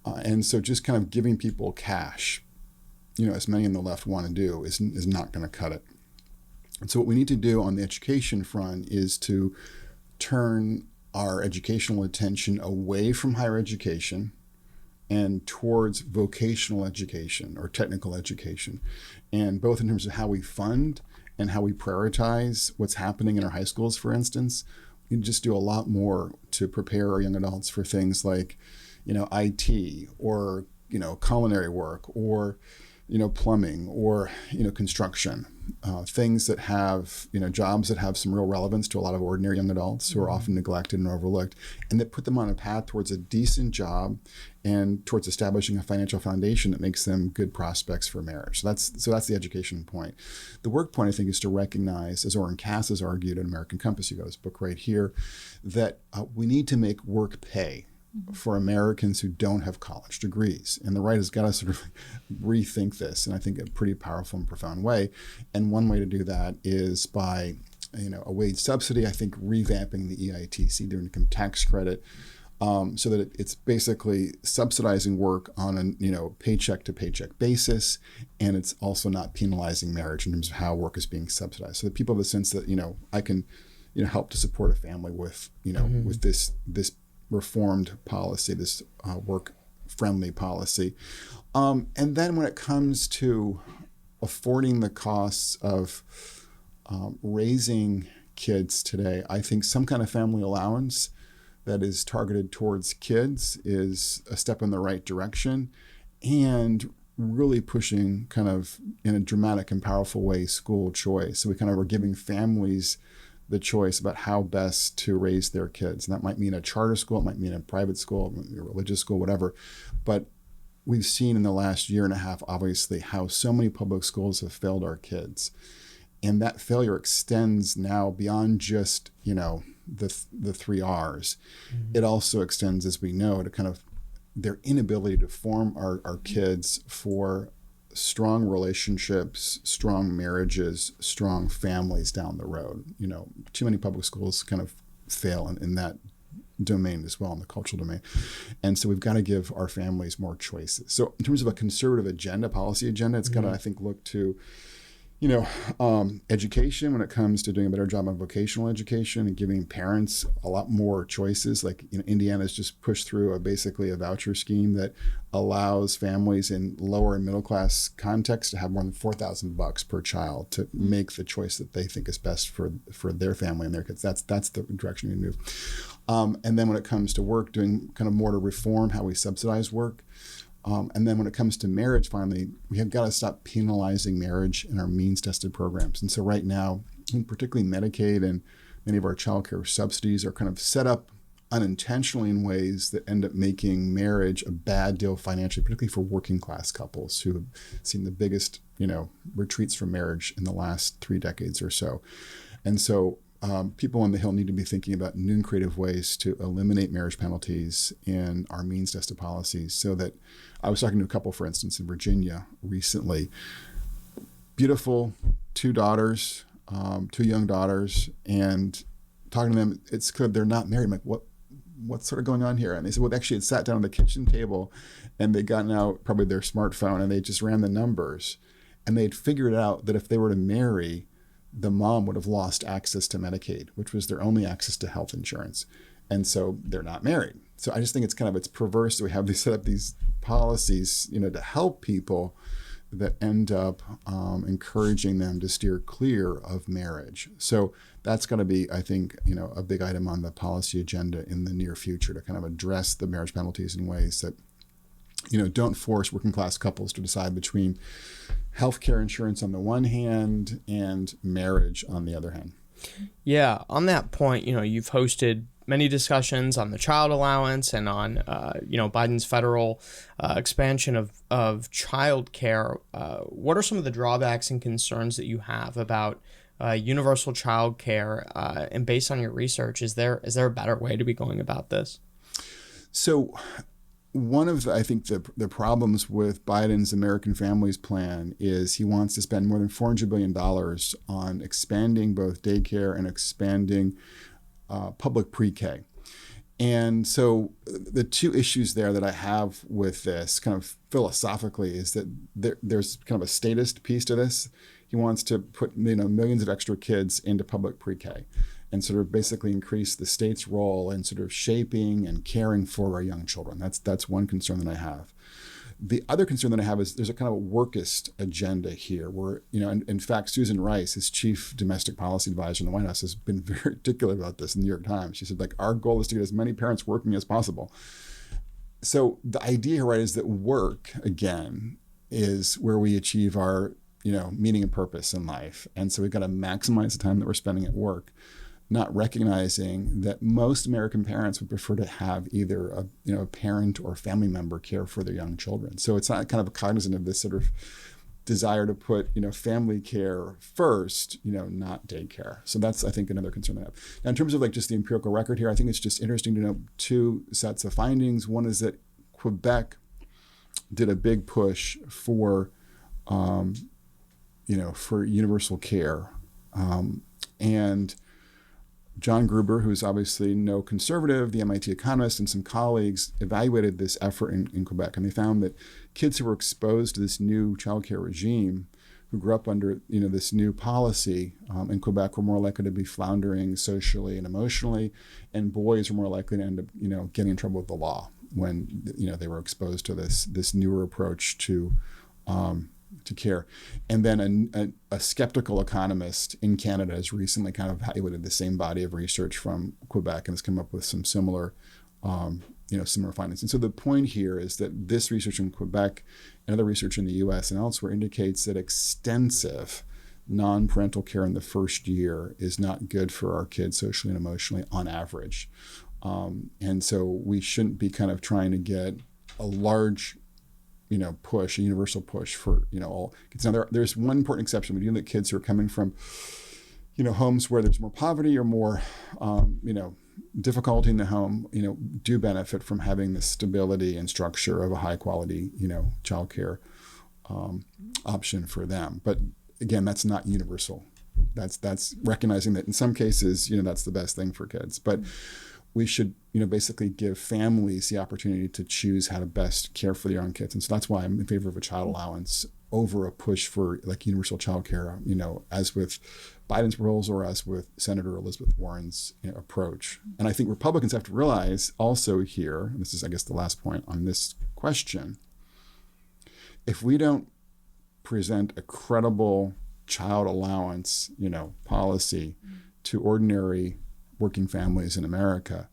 And so just kind of giving people cash, as many on the left want to do, is not going to cut it. And so what we need to do on the education front is to turn our educational attention away from higher education and towards vocational education or technical education. And both in terms of how we fund and how we prioritize what's happening in our high schools, for instance, we can just do a lot more to prepare our young adults for things like, IT or, culinary work or, plumbing or, construction, things that have, jobs that have some real relevance to a lot of ordinary young adults who are often neglected and overlooked, and that put them on a path towards a decent job and towards establishing a financial foundation that makes them good prospects for marriage. So that's the education point. The work point, I think, is to recognize, as Orrin Cass has argued in American Compass, you got his book right here, that we need to make work pay for Americans who don't have college degrees. And the right has got to sort of rethink this, and I think in a pretty powerful and profound way. And one way to do that is by, a wage subsidy, I think revamping the EITC, their income tax credit, so that it's basically subsidizing work on a paycheck to paycheck basis, and it's also not penalizing marriage in terms of how work is being subsidized. So that people have a sense that I can help to support a family with with this reformed policy, this work-friendly policy. And then when it comes to affording the costs of raising kids today, I think some kind of family allowance that is targeted towards kids is a step in the right direction, and really pushing kind of in a dramatic and powerful way school choice. So we kind of are giving families the choice about how best to raise their kids. And that might mean a charter school, it might mean a private school, a religious school, whatever. But we've seen in the last year and a half, obviously, how so many public schools have failed our kids. And that failure extends now beyond just, the three R's. Mm-hmm. It also extends, as we know, to kind of their inability to form our kids for strong relationships, strong marriages, strong families down the road. Too many public schools kind of fail in that domain as well, in the cultural domain. And so we've got to give our families more choices. So in terms of a conservative agenda, policy agenda, it's got to, I think, look to, education when it comes to doing a better job on vocational education and giving parents a lot more choices. Like, Indiana's just pushed through basically a voucher scheme that allows families in lower and middle class contexts to have more than $4,000 per child to make the choice that they think is best for their family and their kids. That's the direction we move. And then when it comes to work, doing kind of more to reform how we subsidize work. And then when it comes to marriage, finally, we have got to stop penalizing marriage in our means-tested programs. And so right now, particularly Medicaid and many of our child care subsidies are kind of set up unintentionally in ways that end up making marriage a bad deal financially, particularly for working class couples who have seen the biggest, retreats from marriage in the last 3 decades or so. And so people on the Hill need to be thinking about new and creative ways to eliminate marriage penalties in our means-tested policies, so that I was talking to a couple, for instance, in Virginia recently, beautiful 2 daughters, 2 young daughters, and talking to them, it's clear they're not married. I'm like, what's sort of going on here? And they said, well, actually, it sat down at the kitchen table, and they'd gotten out probably their smartphone, and they just ran the numbers, and they'd figured out that if they were to marry, the mom would have lost access to Medicaid, which was their only access to health insurance. And so they're not married. So I just think it's perverse that we have set up these policies, to help people that end up encouraging them to steer clear of marriage. So that's going to be, I think, a big item on the policy agenda in the near future, to kind of address the marriage penalties in ways that, don't force working class couples to decide between healthcare insurance on the one hand and marriage on the other hand. Yeah, on that point, you've hosted many discussions on the child allowance and on, Biden's federal expansion of child care. What are some of the drawbacks and concerns that you have about universal child care? And based on your research, is there a better way to be going about this? So one of I think the problems with Biden's American Families Plan is he wants to spend more than $400 billion on expanding both daycare and expanding public pre-K. And so the two issues there that I have with this kind of philosophically is that there's kind of a statist piece to this. He wants to put millions of extra kids into public pre-K. and sort of basically increase the state's role in sort of shaping and caring for our young children. That's one concern that I have. The other concern that I have is there's a kind of workist agenda here where, in fact, Susan Rice, his chief domestic policy advisor in the White House, has been very articulate about this in the New York Times. She said, our goal is to get as many parents working as possible. So the idea here, right, is that work, again, is where we achieve our, meaning and purpose in life. And so we've got to maximize the time that we're spending at work, not recognizing that most American parents would prefer to have either a parent or family member care for their young children. So it's not kind of cognizant of this sort of desire to put, family care first, not daycare. So that's, I think, another concern I have. Now, in terms of just the empirical record here, I think it's just interesting to note two sets of findings. One is that Quebec did a big push for, for universal care. And John Gruber, who's obviously no conservative, the MIT economist, and some colleagues evaluated this effort in Quebec, and they found that kids who were exposed to this new childcare regime, who grew up under this new policy in Quebec, were more likely to be floundering socially and emotionally, and boys were more likely to end up getting in trouble with the law when they were exposed to this newer approach to care. And then a skeptical economist in Canada has recently kind of evaluated the same body of research from Quebec and has come up with some similar findings. And so the point here is that this research in Quebec and other research in the US and elsewhere indicates that extensive non-parental care in the first year is not good for our kids socially and emotionally on average. And so we shouldn't be kind of trying to get a large push, a universal push for, all kids. Now, there's one important exception. We do that kids who are coming from, homes where there's more poverty or more, difficulty in the home, do benefit from having the stability and structure of a high quality, childcare option for them. But again, that's not universal. That's recognizing that in some cases, that's the best thing for kids. But we should, basically give families the opportunity to choose how to best care for their own kids. And so that's why I'm in favor of a child allowance over a push for universal child care, as with Biden's proposal or as with Senator Elizabeth Warren's approach. And I think Republicans have to realize also here, and this is, I guess, the last point on this question, if we don't present a credible child allowance, policy to ordinary working families in America,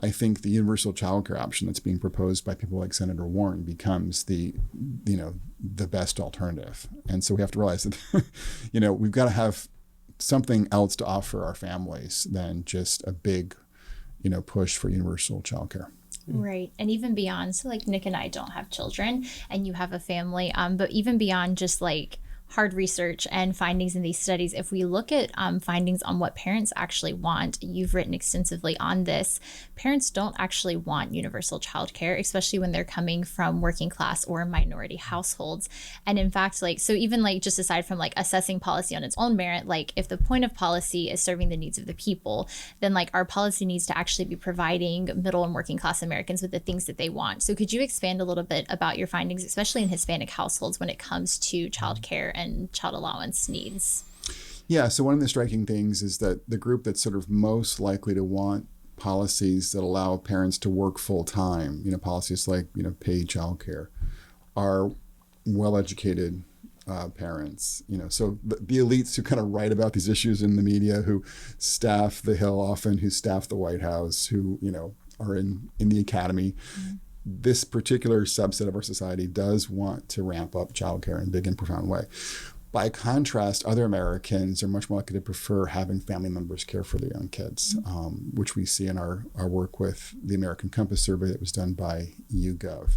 I think the universal child care option that's being proposed by people like Senator Warren becomes the best alternative. And so we have to realize that, we've got to have something else to offer our families than just a big, push for universal child care. Right. And even beyond, so Nick and I don't have children and you have a family, but even beyond just hard research and findings in these studies, if we look at findings on what parents actually want, you've written extensively on this, parents don't actually want universal childcare, especially when they're coming from working class or minority households. And in fact, so even just aside from assessing policy on its own merit, if the point of policy is serving the needs of the people, then our policy needs to actually be providing middle and working class Americans with the things that they want. So could you expand a little bit about your findings, especially in Hispanic households when it comes to childcare and child allowance needs? Yeah, so one of the striking things is that the group that's sort of most likely to want policies that allow parents to work full time, policies like, paid childcare, are well-educated parents, so the elites who kind of write about these issues in the media, who staff the Hill often, who staff the White House, who, are in the academy. Mm-hmm. This particular subset of our society does want to ramp up childcare in a big and profound way. By contrast, other Americans are much more likely to prefer having family members care for their young kids, which we see in our work with the American Compass survey that was done by YouGov.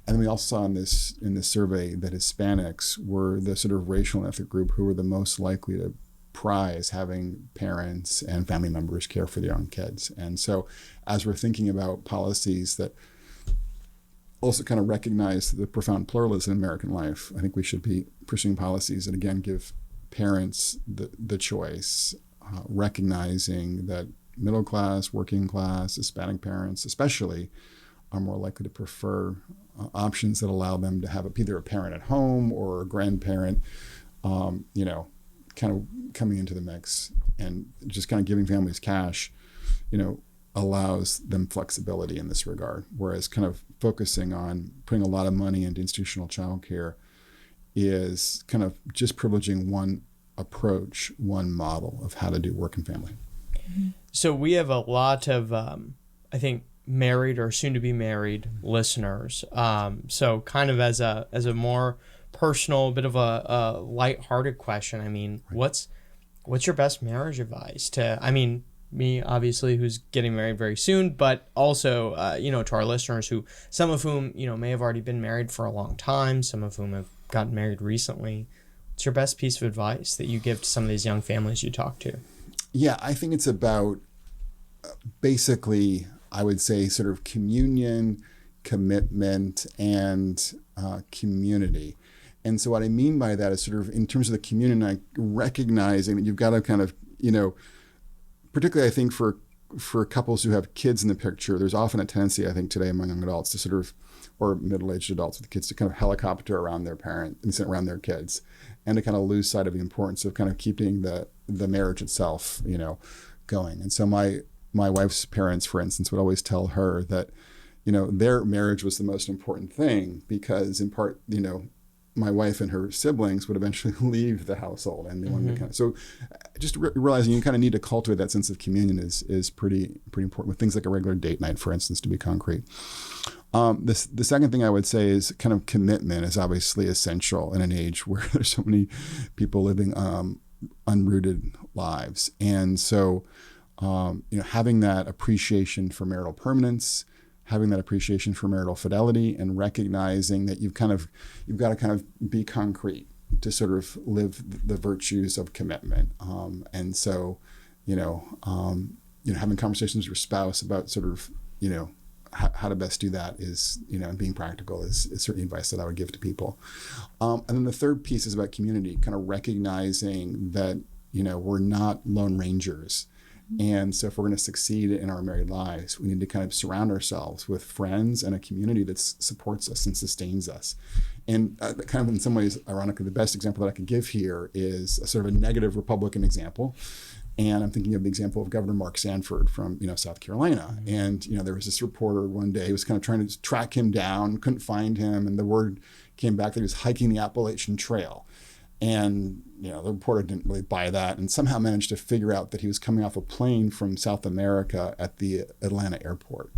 And then we also saw in this survey that Hispanics were the sort of racial and ethnic group who were the most likely to prize having parents and family members care for their young kids. And so as we're thinking about policies that also kind of recognize the profound pluralism in American life, I think we should be pursuing policies that, again, give parents the choice, recognizing that middle class, working class, Hispanic parents especially are more likely to prefer options that allow them to have either a parent at home or a grandparent, kind of coming into the mix and just kind of giving families cash, allows them flexibility in this regard. Whereas kind of focusing on putting a lot of money into institutional childcare is kind of just privileging one approach, one model of how to do work and family. So we have a lot of, I think, married or soon to be married listeners. So kind of as a more personal, bit of a lighthearted question. I mean, what's your best marriage advice to, me, obviously, who's getting married very soon, but also, to our listeners who, some of whom, may have already been married for a long time, some of whom have gotten married recently. What's your best piece of advice that you give to some of these young families you talk to? Yeah, I think it's about basically, I would say, sort of communion, commitment, and community. And so what I mean by that is sort of in terms of the communion, recognizing that you've got to kind of, particularly I think for couples who have kids in the picture, there's often a tendency, I think, today among young adults to sort of, or middle-aged adults with kids, to kind of helicopter around their parent and around their kids, and to kind of lose sight of the importance of kind of keeping the marriage itself, going. And so my wife's parents, for instance, would always tell her that, their marriage was the most important thing because in part, my wife and her siblings would eventually leave the household, and they wanted to kind of, so just realizing you kind of need to cultivate that sense of communion is pretty important with things like a regular date night, for instance, to be concrete. The second thing I would say is kind of commitment is obviously essential in an age where there's so many people living unrooted lives. And so, having that appreciation for marital permanence, having that appreciation for marital fidelity, and recognizing that you've got to kind of be concrete to sort of live the virtues of commitment. And so, having conversations with your spouse about sort of, how to best do that is, and being practical is certainly advice that I would give to people. And then the third piece is about community, kind of recognizing that, we're not lone rangers. And so if we're going to succeed in our married lives, we need to kind of surround ourselves with friends and a community that supports us and sustains us. And kind of in some ways, ironically, the best example that I could give here is a sort of a negative Republican example. And I'm thinking of the example of Governor Mark Sanford from, South Carolina. And, there was this reporter one day who was kind of trying to track him down, couldn't find him. And the word came back that he was hiking the Appalachian Trail. And, the reporter didn't really buy that and somehow managed to figure out that he was coming off a plane from South America at the Atlanta airport.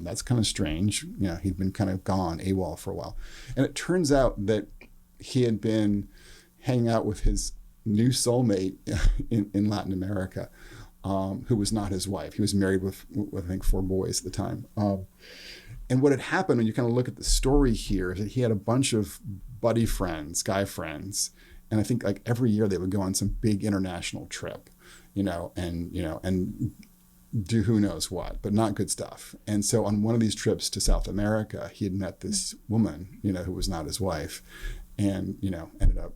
That's kind of strange. He'd been kind of gone AWOL for a while. And it turns out that he had been hanging out with his new soulmate in Latin America, who was not his wife. He was married with I think 4 boys at the time. And what had happened when you kind of look at the story here is that he had a bunch of buddy friends, guy friends, and I think like every year they would go on some big international trip, and do who knows what, but not good stuff. And so on one of these trips to South America, he had met this woman, who was not his wife, and, ended up,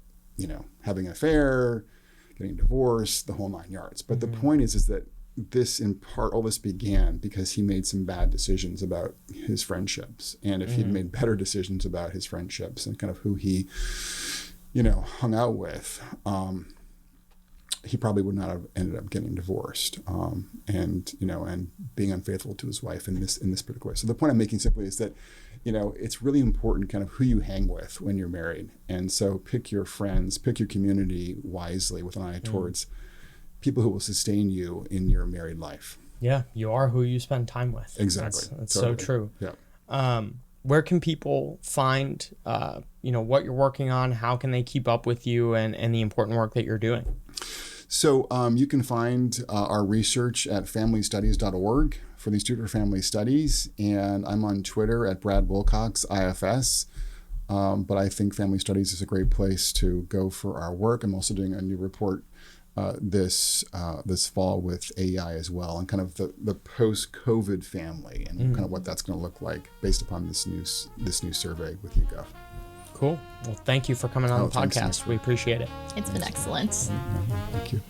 having an affair, getting divorced, the whole 9 yards. But the point is that this, in part, all this began because he made some bad decisions about his friendships. And if he'd made better decisions about his friendships and kind of who he, hung out with, he probably would not have ended up getting divorced, and being unfaithful to his wife in this particular way. So the point I'm making simply is that, it's really important kind of who you hang with when you're married. And so pick your friends, pick your community wisely with an eye towards people who will sustain you in your married life. Yeah, you are who you spend time with. Exactly. That's totally. so true. Yeah. Where can people find, what you're working on? How can they keep up with you and the important work that you're doing? So you can find our research at familystudies.org for the Institute for Family Studies. And I'm on Twitter at Brad Wilcox, IFS. But I think Family Studies is a great place to go for our work. I'm also doing a new report this fall with AEI as well, and kind of the post-COVID family and kind of what that's going to look like based upon this new survey with YouGov. Cool. Well, thank you for coming on the podcast. Thanks. We appreciate it. It's been excellent. Thank you.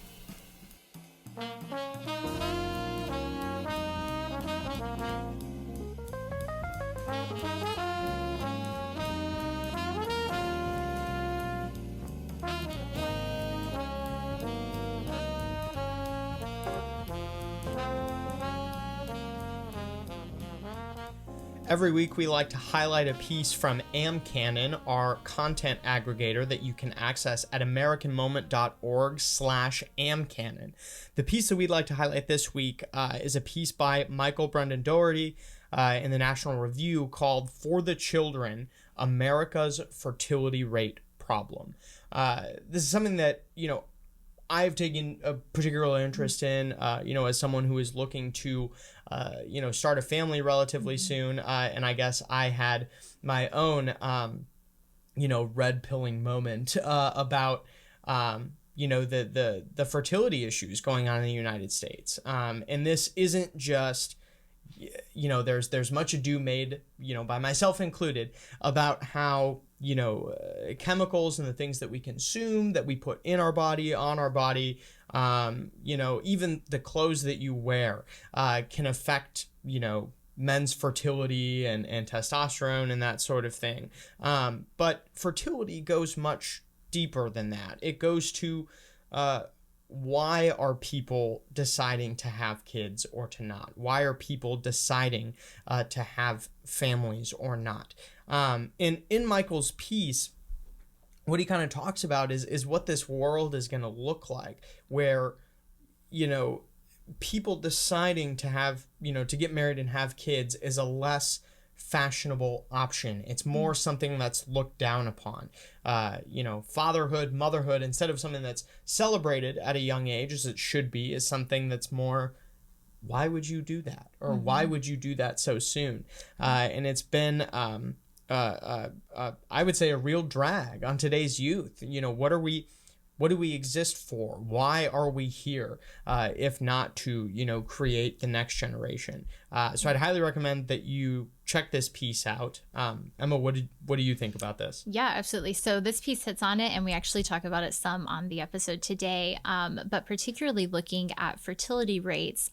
Every week we like to highlight a piece from AmCanon, our content aggregator that you can access at americanmoment.org/AmCanon. The piece that we'd like to highlight this week is a piece by Michael Brendan Doherty in the National Review called "For the Children, America's Fertility Rate Problem." This is something that, I've taken a particular interest in, as someone who is looking to, start a family relatively soon. And I guess I had my own, red pilling moment about, the fertility issues going on in the United States. And this isn't just, there's much ado made, by myself included, about how, chemicals and the things that we consume, that we put in our body, on our body, even the clothes that you wear can affect, men's fertility and testosterone and that sort of thing. But fertility goes much deeper than that. It goes to why are people deciding to have kids or to not? Why are people deciding to have families or not? And in Michael's piece, what he kind of talks about is what this world is going to look like, where, people deciding to have, to get married and have kids is a less fashionable option. It's more something that's looked down upon. Fatherhood, motherhood, instead of something that's celebrated at a young age, as it should be, is something that's more, why would you do that? Or why would you do that so soon? And it's been, I would say, a real drag on today's youth. What do we exist for? Why are we here, if not to, create the next generation? So I'd highly recommend that you check this piece out. Emma, what do you think about this? Yeah, absolutely. So this piece hits on it, and we actually talk about it some on the episode today, but particularly looking at fertility rates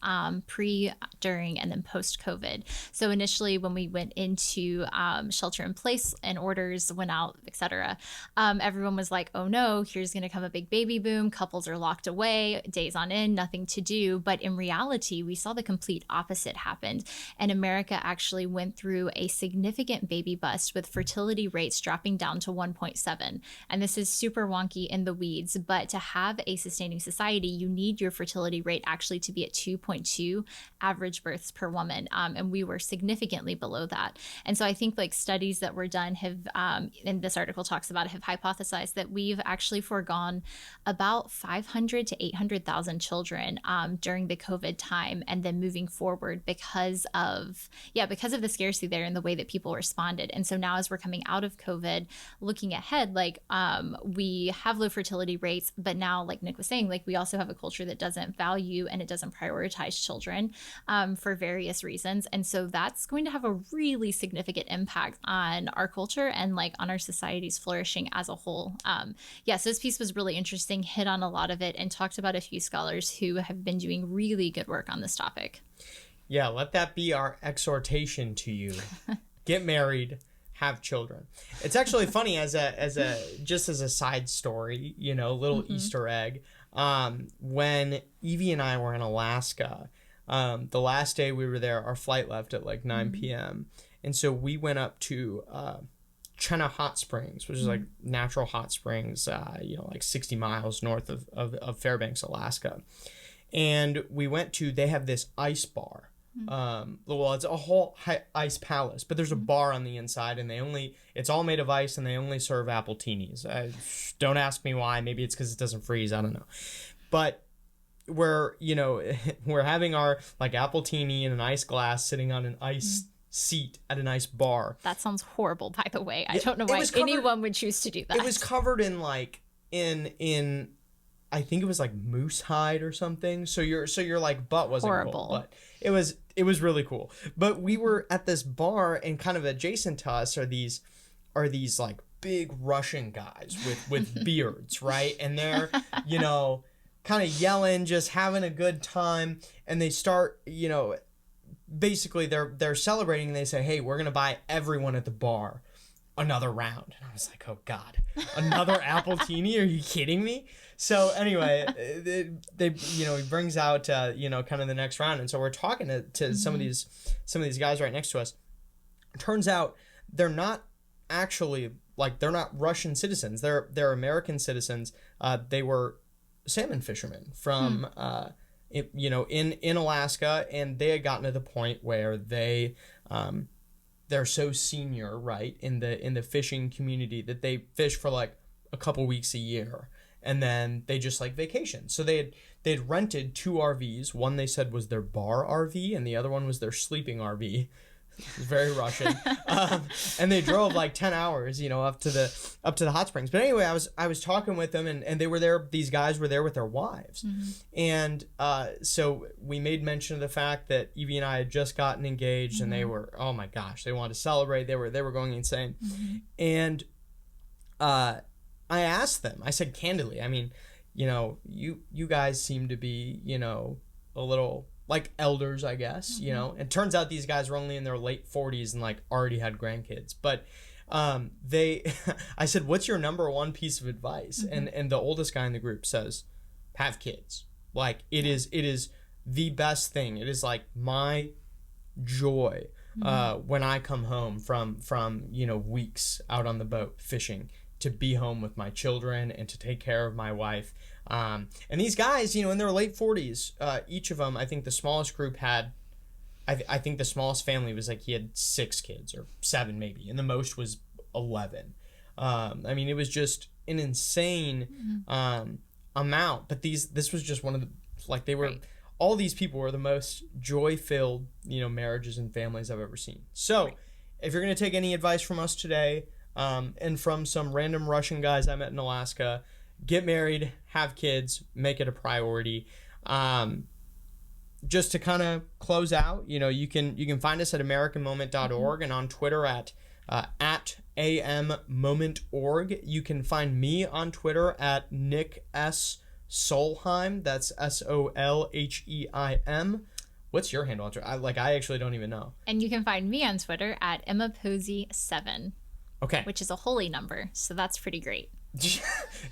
pre, during, and then post-COVID. So initially when we went into shelter in place and orders went out, etc., everyone was like, oh no, here's going to come a big baby boom. Couples are locked away, days on end, nothing to do. But in reality, we saw the complete opposite happened. And America actually went through a significant baby bust with fertility rates dropping down to 1.7. And this is super wonky in the weeds, but to have a sustaining society, you need your fertility rate actually to be at 2.2 average births per woman. And we were significantly below that. And so I think studies that were done have, and this article talks about it, have hypothesized that we've actually foregone about 500 to 800,000 children during the COVID time, and then moving forward because of the scarcity there and the way that people responded. And so now, as we're coming out of COVID, looking ahead, we have low fertility rates, but now, like Nick was saying, we also have a culture that doesn't value and it doesn't prioritize children for various reasons. And so that's going to have a really significant impact on our culture and on our society's flourishing as a whole. So this piece was really interesting, hit on a lot of it, and talked about a few scholars who have been doing really good work on this topic. Yeah, let that be our exhortation to you. Get married, have children. It's actually funny as a side story, little Easter egg. When Evie and I were in Alaska, the last day we were there, our flight left at 9 p.m. And so we went up to Chena Hot Springs, which is natural hot springs, 60 miles north of Fairbanks, Alaska. And we went to, they have this ice bar. Well, it's a whole ice palace, but there's a bar on the inside, and it's all made of ice, and they only serve appletinis. Don't ask me why. Maybe it's because it doesn't freeze. I don't know. But we're having our appletini in an ice glass sitting on an ice seat at a nice bar. That sounds horrible, by the way. I don't know why anyone would choose to do that. It was covered in in I think it was moose hide or something. So your butt wasn't horrible. Cold, but it was really cool. But we were at this bar, and kind of adjacent to us are these big Russian guys with beards, right? And they're kind of yelling, just having a good time, and they start basically they're celebrating, and they say, hey, we're gonna buy everyone at the bar another round. And I was like, oh God, another appletini? Are you kidding me? So anyway, they he brings out kind of the next round, and so we're talking to some of these guys right next to us, Turns out they're not actually, like, they're not Russian citizens. They're American citizens. They were salmon fishermen from in Alaska, and they had gotten to the point where they're so senior, right, in the fishing community that they fish for like a couple weeks a year, and then they just like vacation. So they'd rented 2 RVs. One they said was their bar RV, and the other one was their sleeping RV. It was very Russian. And they drove like 10 hours, up to the hot springs. But anyway, I was talking with them, and they were there. These guys were there with their wives. And so we made mention of the fact that Evie and I had just gotten engaged, and they were, oh my gosh, they wanted to celebrate. They were going insane. And I asked them, I said candidly, I mean, you guys seem to be, a little like elders, I guess, It turns out these guys were only in their late 40s and like already had grandkids. But I said, what's your number one piece of advice? And the oldest guy in the group says, have kids. Like it is the best thing. It is like my joy when I come home from weeks out on the boat fishing, to be home with my children and to take care of my wife. And these guys, in their late 40s, each of them, I think the smallest group had, I think the smallest family was like he had 6 kids or 7 maybe, and the most was 11. I mean, it was just an insane amount. But this was just one of the, like, they were, right. All these people were the most joy-filled, marriages and families I've ever seen. So, right. If you're going to take any advice from us today, and from some random Russian guys I met in Alaska, get married, have kids, make it a priority. Just to kind of close out, you can find us at AmericanMoment.org and on Twitter at AMMomentorg. You can find me on Twitter at Nick S. Solheim. That's SOLHEIM. What's your handle on Twitter? I actually don't even know. And you can find me on Twitter at EmmaPosey7. Okay. Which is a holy number, so that's pretty great.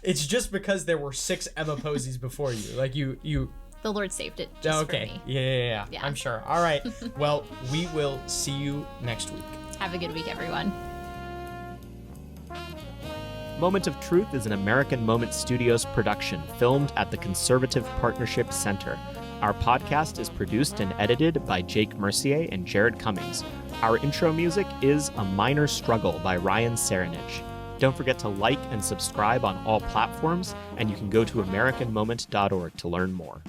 It's just because there were 6 Emma Posies before you. Like you The Lord saved it just for me. Yeah. I'm sure. All right. Well, we will see you next week. Have a good week, everyone. Moment of Truth is an American Moment Studios production filmed at the Conservative Partnership Center. Our podcast is produced and edited by Jake Mercier and Jared Cummings. Our intro music is A Minor Struggle by Ryan Serenich. Don't forget to like and subscribe on all platforms, and you can go to AmericanMoment.org to learn more.